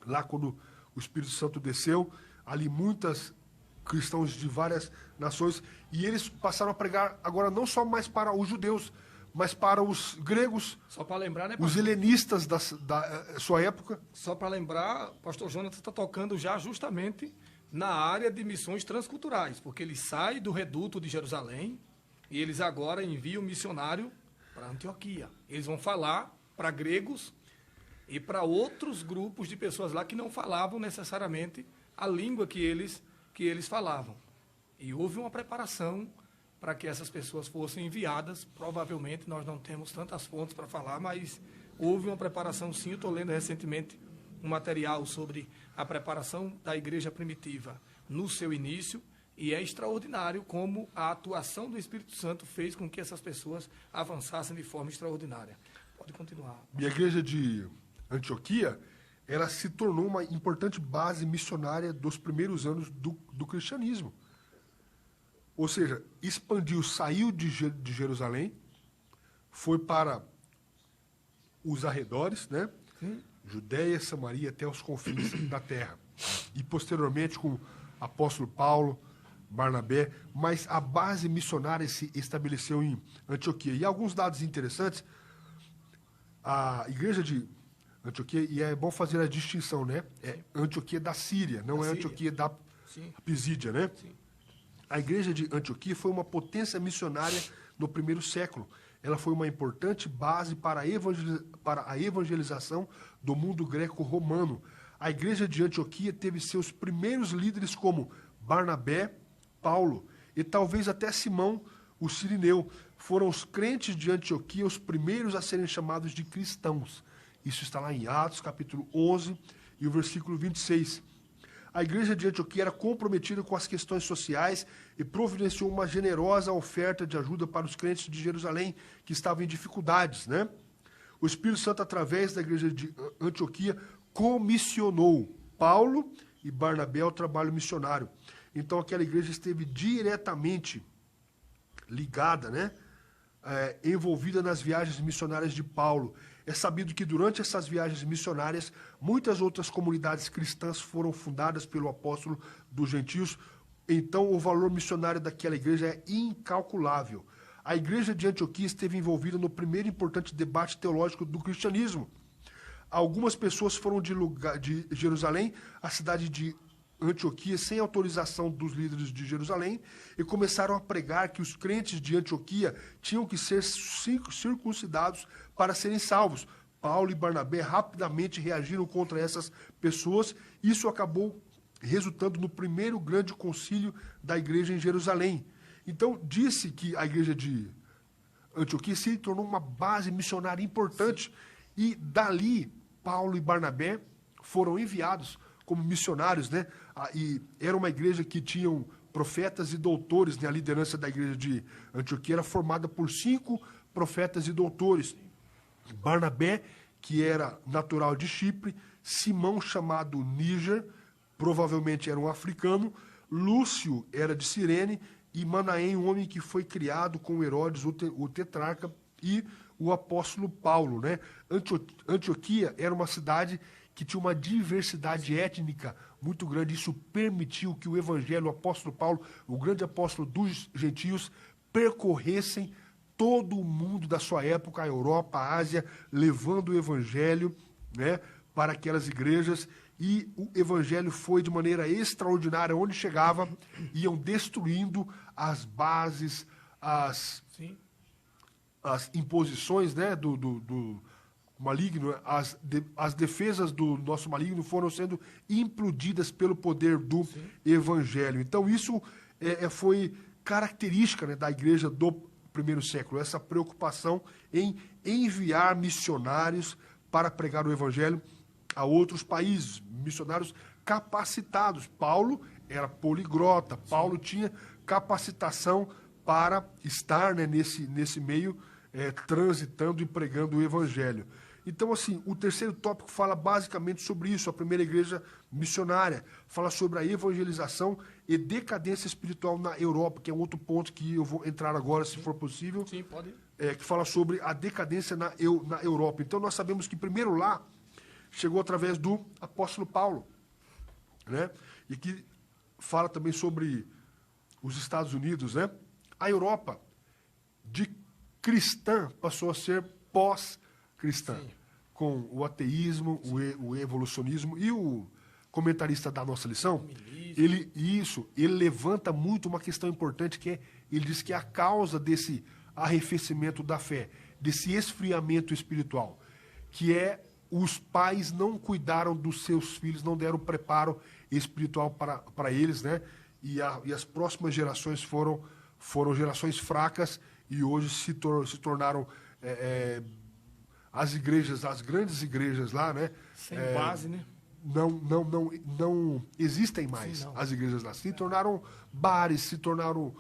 Lá quando o Espírito Santo desceu, ali muitas cristãos de várias nações, e eles passaram a pregar agora não só mais para os judeus, mas para os gregos, só para lembrar, né, os helenistas da sua época. Só para lembrar, o pastor Jonas está tocando já justamente na área de missões transculturais, porque ele sai do reduto de Jerusalém e eles agora enviam missionário para Antioquia. Eles vão falar para gregos e para outros grupos de pessoas lá que não falavam necessariamente a língua que eles falavam. E houve uma preparação para que essas pessoas fossem enviadas. Provavelmente nós não temos tantas fontes para falar, mas houve uma preparação sim. Eu estou lendo recentemente um material sobre a preparação da igreja primitiva no seu início, e é extraordinário como a atuação do Espírito Santo fez com que essas pessoas avançassem de forma extraordinária. Pode continuar. E a igreja de Antioquia, ela se tornou uma importante base missionária dos primeiros anos do cristianismo. Ou seja, expandiu, saiu de Jerusalém, foi para os arredores, né? Judéia, Samaria, até os confins da terra. E posteriormente, com o apóstolo Paulo, Barnabé, mas a base missionária se estabeleceu em Antioquia. E alguns dados interessantes, a igreja de Antioquia, e é bom fazer a distinção, né? É Antioquia da Síria, não é Antioquia da Pisídia, né? Sim. A igreja de Antioquia foi uma potência missionária no primeiro século. Ela foi uma importante base para a evangelização do mundo greco-romano. A igreja de Antioquia teve seus primeiros líderes como Barnabé, Paulo e talvez até Simão, o Cirineu. Foram os crentes de Antioquia os primeiros a serem chamados de cristãos. Isso está lá em Atos, capítulo 11 e o versículo 26. A igreja de Antioquia era comprometida com as questões sociais e providenciou uma generosa oferta de ajuda para os crentes de Jerusalém que estavam em dificuldades, né? O Espírito Santo, através da igreja de Antioquia, comissionou Paulo e Barnabé ao trabalho missionário. Então, aquela igreja esteve diretamente ligada, né? Envolvida nas viagens missionárias de Paulo. É sabido que durante essas viagens missionárias, muitas outras comunidades cristãs foram fundadas pelo apóstolo dos gentios. Então, o valor missionário daquela igreja é incalculável. A igreja de Antioquia esteve envolvida no primeiro importante debate teológico do cristianismo. Algumas pessoas foram de Jerusalém à cidade de Antioquia sem autorização dos líderes de Jerusalém e começaram a pregar que os crentes de Antioquia tinham que ser circuncidados para serem salvos. Paulo e Barnabé rapidamente reagiram contra essas pessoas. Isso acabou resultando no primeiro grande concílio da igreja em Jerusalém. Então, disse que a igreja de Antioquia se tornou uma base missionária importante. E dali, Paulo e Barnabé foram enviados como missionários, né? E era uma igreja que tinham profetas e doutores, né? A liderança da igreja de Antioquia era formada por 5 profetas e doutores. Barnabé, que era natural de Chipre, Simão, chamado Níger, provavelmente era um africano, Lúcio era de Cirene, e Manaém, um homem que foi criado com Herodes, o tetrarca, e o apóstolo Paulo, né? Antioquia era uma cidade que tinha uma diversidade étnica muito grande. Isso permitiu que o evangelho, o apóstolo Paulo, o grande apóstolo dos gentios, percorressem todo o mundo da sua época, a Europa, a Ásia, levando o evangelho, né, para aquelas igrejas. E o evangelho foi de maneira extraordinária. Onde chegava, iam destruindo as bases, as imposições, né, do maligno, as defesas do nosso maligno foram sendo implodidas pelo poder do evangelho. Então, isso foi característica, né, da igreja do primeiro século, essa preocupação em enviar missionários para pregar o evangelho a outros países, missionários capacitados. Paulo era poliglota, Paulo tinha capacitação para estar, né, nesse meio, transitando e pregando o evangelho. Então, assim, o terceiro tópico fala basicamente sobre isso. A primeira igreja missionária fala sobre a evangelização e decadência espiritual na Europa, que é um outro ponto que eu vou entrar agora, se for possível. Sim, pode. Que fala sobre a decadência na Europa. Então, nós sabemos que primeiro lá chegou através do apóstolo Paulo, né? E que fala também sobre os Estados Unidos, né? A Europa, de cristã, passou a ser pós-cristã, com o ateísmo, o evolucionismo. E o comentarista da nossa lição, ele levanta muito uma questão importante, que ele diz que a causa desse arrefecimento da fé, desse esfriamento espiritual, que os pais não cuidaram dos seus filhos, não deram preparo espiritual para eles, né? E as próximas gerações foram gerações fracas e hoje se tornaram as igrejas, as grandes igrejas lá, né? Sem base, né? Não existem mais. Sim, as igrejas lá. Se tornaram bares, se tornaram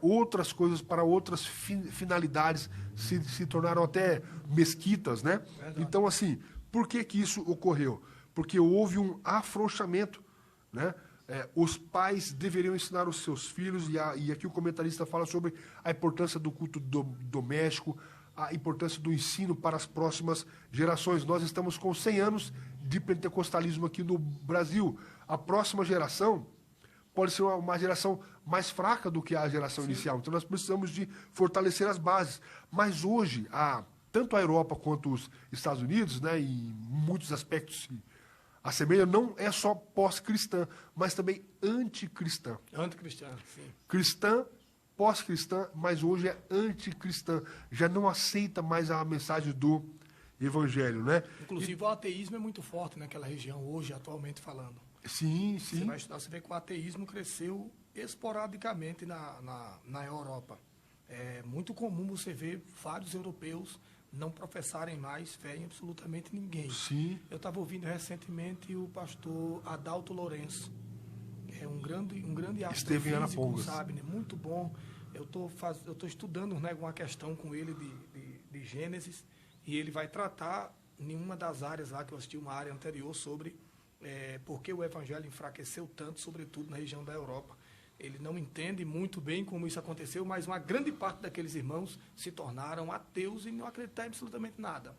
outras coisas para outras finalidades, se tornaram até mesquitas, né? Verdade. Então, assim, por que isso ocorreu? Porque houve um afrouxamento, né? Os pais deveriam ensinar os seus filhos, e aqui o comentarista fala sobre a importância do culto doméstico, a importância do ensino para as próximas gerações. Nós estamos com 100 anos de pentecostalismo aqui no Brasil. A próxima geração pode ser uma geração mais fraca do que a geração inicial. Então, nós precisamos de fortalecer as bases. Mas hoje, tanto a Europa quanto os Estados Unidos, né, em muitos aspectos se assemelham, não é só pós-cristã, mas também anticristã. Anticristã, sim. Cristã, pós-cristã, mas hoje é anticristã. Já não aceita mais a mensagem do Evangelho, né? Inclusive, o ateísmo é muito forte naquela região hoje, atualmente falando. Sim, Você sim. vai estudar, você vê que o ateísmo cresceu esporadicamente na Europa. É muito comum você ver vários europeus não professarem mais fé em absolutamente ninguém. Sim. Eu estava ouvindo recentemente o pastor Adalto Lourenço. É um grande Esteve em astrofísico, Arapongas. sabe, né? Muito bom. Eu tô estudando, né, uma questão com ele de Gênesis, e ele vai tratar em uma das áreas lá, que eu assisti uma área anterior, sobre por que o evangelho enfraqueceu tanto, sobretudo na região da Europa. Ele não entende muito bem como isso aconteceu, mas uma grande parte daqueles irmãos se tornaram ateus e não acreditaram em absolutamente nada.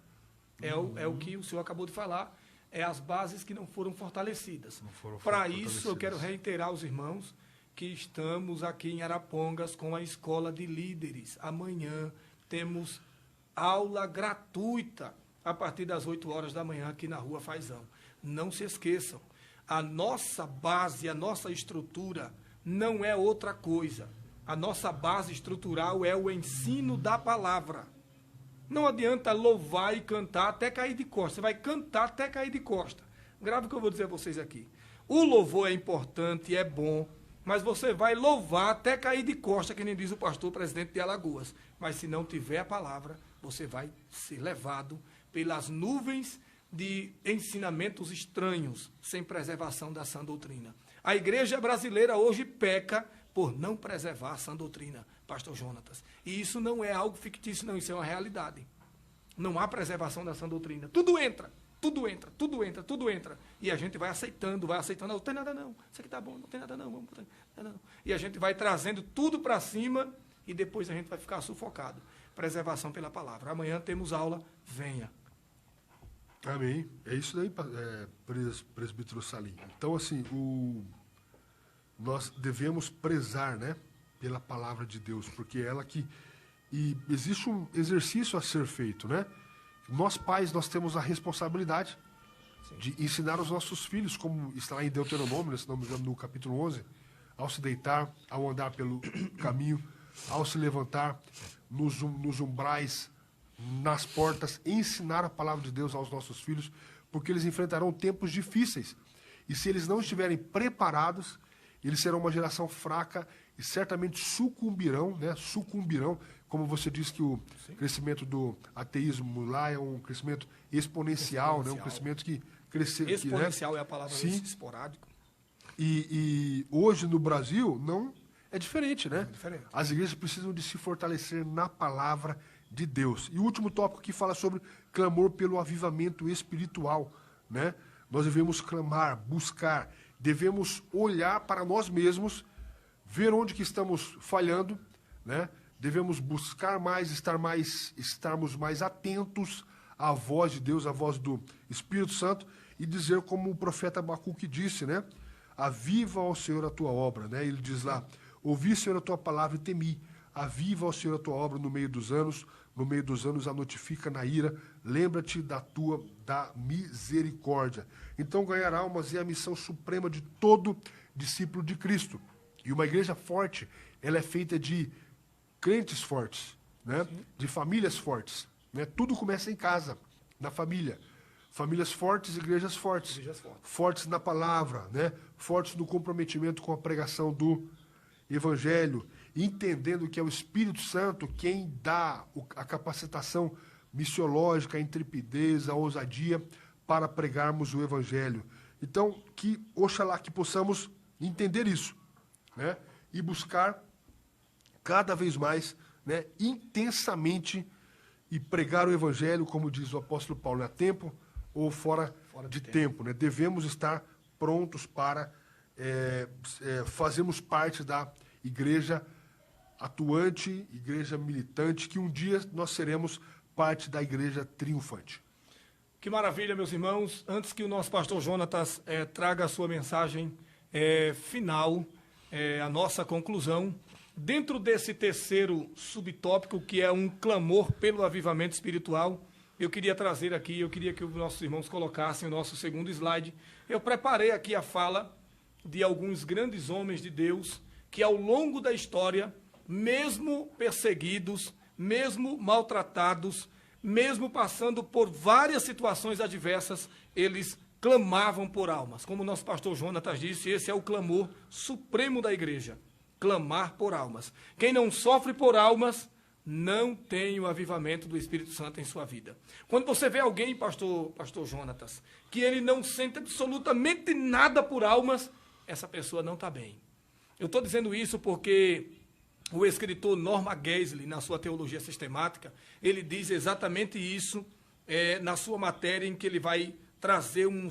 É o que o senhor acabou de falar, as bases que não foram fortalecidas. Para isso, eu quero reiterar aos irmãos que estamos aqui em Arapongas com a Escola de Líderes. Amanhã temos aula gratuita a partir das 8 horas da manhã aqui na Rua Fazão. Não se esqueçam, a nossa base, a nossa estrutura não é outra coisa. A nossa base estrutural é o ensino da palavra. Não adianta louvar e cantar até cair de costa. Você vai cantar até cair de costa. Grave o que eu vou dizer a vocês aqui. O louvor é importante, é bom, mas você vai louvar até cair de costa, que nem diz o pastor presidente de Alagoas. Mas se não tiver a palavra, você vai ser levado pelas nuvens de ensinamentos estranhos, sem preservação da sã doutrina. A igreja brasileira hoje peca por não preservar a sã doutrina, pastor Jonatas. E isso não é algo fictício, não, isso é uma realidade. Não há preservação da sã doutrina. Tudo entra. E a gente vai aceitando, não tem nada não, isso aqui tá bom, não tem nada não, vamos botar, não. E a gente vai trazendo tudo para cima e depois a gente vai ficar sufocado. Preservação pela palavra. Amanhã temos aula, venha. Amém. É isso daí, presbítero Salim. Então, assim, nós devemos prezar, né, pela palavra de Deus, porque é ela que... E existe um exercício a ser feito, né? Nós, pais, nós temos a responsabilidade de ensinar os nossos filhos, como está lá em Deuteronômio, se não me engano, no capítulo 11, ao se deitar, ao andar pelo caminho, ao se levantar nos umbrais, nas portas, ensinar a palavra de Deus aos nossos filhos, porque eles enfrentarão tempos difíceis. E se eles não estiverem preparados, eles serão uma geração fraca e certamente sucumbirão, como você disse que o crescimento do ateísmo lá é um crescimento exponencial, né? Um crescimento que cresceu. Exponencial, né? É a palavra esporádico. E hoje no Brasil não é diferente, né? É diferente. As igrejas precisam de se fortalecer na palavra de Deus. E o último tópico que fala sobre clamor pelo avivamento espiritual, né? Nós devemos clamar, buscar, devemos olhar para nós mesmos, ver onde que estamos falhando, né? Devemos buscar mais, estarmos mais atentos à voz de Deus, à voz do Espírito Santo, e dizer como o profeta Abacuque disse, né? Aviva ao Senhor a tua obra, né? Ele diz lá, ouvi, Senhor, a tua palavra e temi. Aviva ao Senhor a tua obra no meio dos anos a notifica na ira, lembra-te da misericórdia. Então ganhar almas é a missão suprema de todo discípulo de Cristo. E uma igreja forte, ela é feita de crentes fortes, né? De famílias fortes, né? Tudo começa em casa, na família. Famílias fortes, igrejas fortes. Fortes na palavra, né? Fortes no comprometimento com a pregação do Evangelho, entendendo que é o Espírito Santo quem dá a capacitação missiológica, a intrepidez, a ousadia para pregarmos o Evangelho. Então, oxalá que possamos entender isso, né? E buscar cada vez mais, né, intensamente, e pregar o Evangelho, como diz o apóstolo Paulo, a tempo ou fora de tempo, né? Devemos estar prontos para fazermos parte da igreja atuante, igreja militante, que um dia nós seremos parte da igreja triunfante. Que maravilha, meus irmãos. Antes que o nosso pastor Jonatas traga a sua mensagem final, a nossa conclusão, dentro desse terceiro subtópico, que é um clamor pelo avivamento espiritual. Eu queria trazer aqui, eu queria que os nossos irmãos colocassem o nosso segundo slide. Eu preparei aqui a fala de alguns grandes homens de Deus que, ao longo da história, mesmo perseguidos, mesmo maltratados, mesmo passando por várias situações adversas, eles clamavam por almas. Como o nosso pastor Jonatas disse, esse é o clamor supremo da igreja, clamar por almas. Quem não sofre por almas, não tem o avivamento do Espírito Santo em sua vida. Quando você vê alguém, pastor Jonatas, que ele não sente absolutamente nada por almas, essa pessoa não está bem. Eu estou dizendo isso porque o escritor Norman Geisler, na sua teologia sistemática, ele diz exatamente isso na sua matéria, em que ele vai trazer uma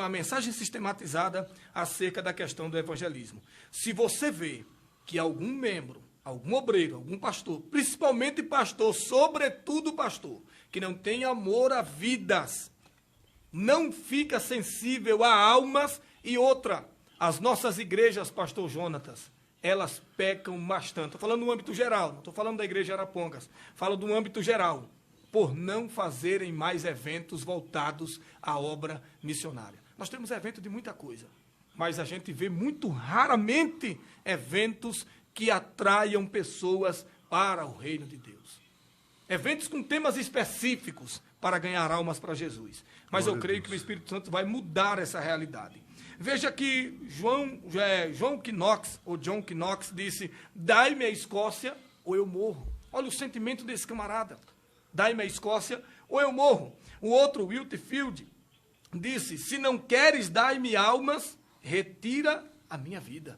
mensagem sistematizada acerca da questão do evangelismo. Se você vê que algum membro, algum obreiro, algum pastor, principalmente pastor, sobretudo pastor, que não tem amor a vidas, não fica sensível a almas, e outra, as nossas igrejas, pastor Jonatas, elas pecam bastante. Estou falando no âmbito geral, não estou falando da igreja Arapongas, falo do âmbito geral, por não fazerem mais eventos voltados à obra missionária. Nós temos evento de muita coisa, mas a gente vê muito raramente eventos que atraiam pessoas para o reino de Deus. Eventos com temas específicos para ganhar almas para Jesus. Mas eu creio que o Espírito Santo vai mudar essa realidade. Veja que John Knox disse: dai-me a Escócia ou eu morro. Olha o sentimento desse camarada. Dai-me a Escócia ou eu morro. O outro, Whitefield, disse: se não queres dar-me almas, retira a minha vida.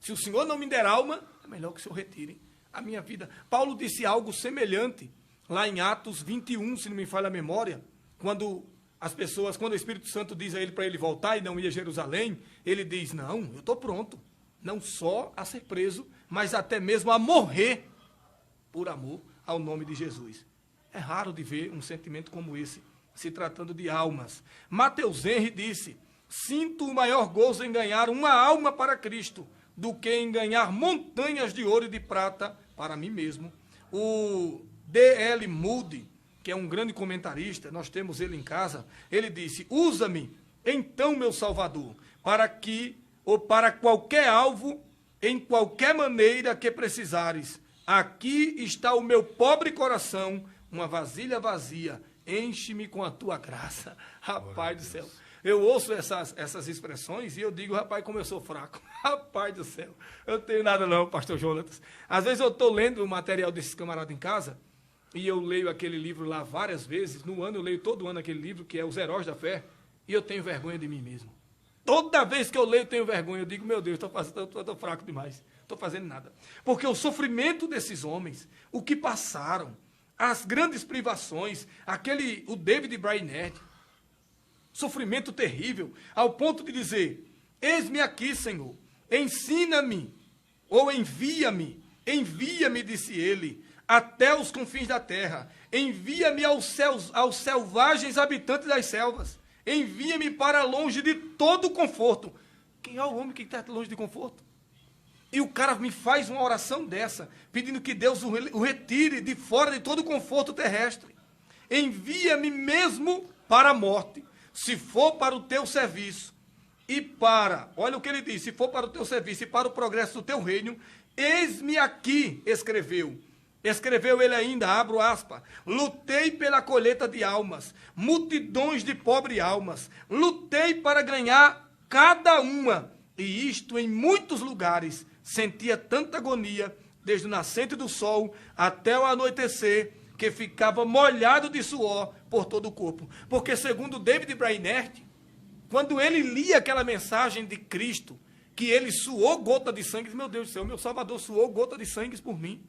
Se o Senhor não me der alma, é melhor que o Senhor retire a minha vida. Paulo disse algo semelhante lá em Atos 21, se não me falha a memória, quando o Espírito Santo diz a ele para ele voltar e não ir a Jerusalém, ele diz: não, eu estou pronto, não só a ser preso, mas até mesmo a morrer por amor ao nome de Jesus. É raro de ver um sentimento como esse, se tratando de almas. Mateus Henry disse: sinto o maior gozo em ganhar uma alma para Cristo, do que em ganhar montanhas de ouro e de prata para mim mesmo. O D.L. Moody, que é um grande comentarista, nós temos ele em casa, ele disse: usa-me, então, meu Salvador, para qualquer alvo, em qualquer maneira que precisares. Aqui está o meu pobre coração, uma vasilha vazia, enche-me com a tua graça. Rapaz do céu, eu ouço essas expressões e eu digo: rapaz, como eu sou fraco. Rapaz do céu, eu não tenho nada não, pastor Jonatas. Às vezes eu estou lendo o material desses camaradas em casa, e eu leio aquele livro lá várias vezes. No ano eu leio todo ano aquele livro, que é Os Heróis da Fé, e eu tenho vergonha de mim mesmo. Toda vez que eu leio, eu tenho vergonha. Eu digo: meu Deus, estou fraco demais, estou fazendo nada. Porque o sofrimento desses homens, o que passaram, as grandes privações, o David Brainerd, sofrimento terrível, ao ponto de dizer: eis-me aqui, Senhor, ensina-me, ou envia-me, disse ele, até os confins da terra, envia-me aos selvagens habitantes das selvas, envia-me para longe de todo conforto. Quem é o homem que está longe de conforto? E o cara me faz uma oração dessa, pedindo que Deus o retire de fora de todo conforto terrestre. Envia-me mesmo para a morte, se for para o teu serviço, olha o que ele diz: se for para o teu serviço e para o progresso do teu reino, eis-me aqui, escreveu ele ainda, abro aspas: lutei pela colheita de almas, multidões de pobres almas, lutei para ganhar cada uma, e isto em muitos lugares, sentia tanta agonia, desde o nascente do sol até o anoitecer, que ficava molhado de suor por todo o corpo. Porque, segundo David Brainerd, quando ele lia aquela mensagem de Cristo, que ele suou gota de sangue, meu Deus do céu, meu Salvador suou gota de sangue por mim,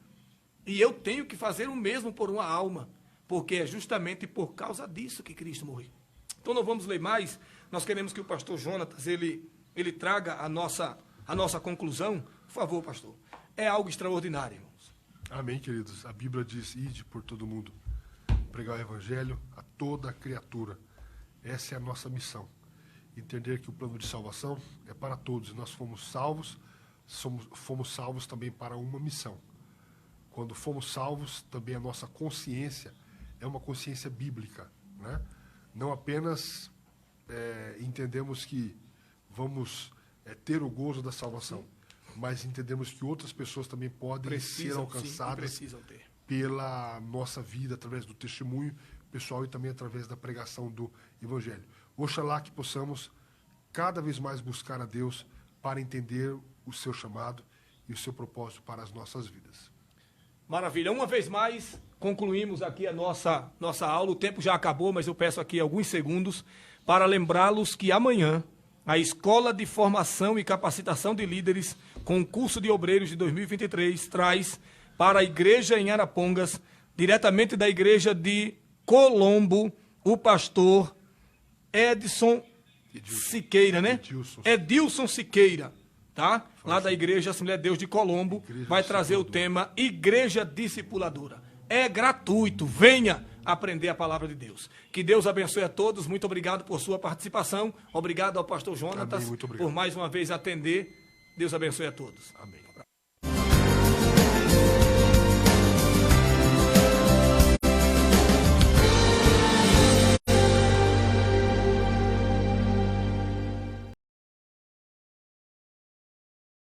e eu tenho que fazer o mesmo por uma alma, porque é justamente por causa disso que Cristo morreu. Então não vamos ler mais, nós queremos que o pastor Jonatas, ele traga a nossa conclusão. Por favor, pastor. É algo extraordinário, irmãos. Amém, queridos. A Bíblia diz: ide por todo mundo, pregar o evangelho a toda criatura. Essa é a nossa missão. entender que o plano de salvação é para todos. Nós fomos salvos, fomos salvos também para uma missão. Quando fomos salvos, também a nossa consciência é uma consciência bíblica, né? Não apenas entendemos que vamos ter o gozo da salvação, mas entendemos que outras pessoas também podem ser alcançadas pela nossa vida, através do testemunho pessoal e também através da pregação do Evangelho. Oxalá que possamos cada vez mais buscar a Deus para entender o seu chamado e o seu propósito para as nossas vidas. Maravilha. Uma vez mais, concluímos aqui a nossa aula. O tempo já acabou, mas eu peço aqui alguns segundos para lembrá-los que amanhã a Escola de Formação e Capacitação de Líderes, concurso de obreiros de 2023, traz para a igreja em Arapongas, diretamente da igreja de Colombo, o pastor Edson Siqueira, né? Edilson Siqueira, tá? Lá da Igreja Assembleia de Deus de Colombo, vai trazer o tema Igreja Discipuladora. É gratuito, venha aprender a palavra de Deus. Que Deus abençoe a todos, muito obrigado por sua participação, obrigado ao pastor Jonatas por mais uma vez atender. Deus abençoe a todos. Amém.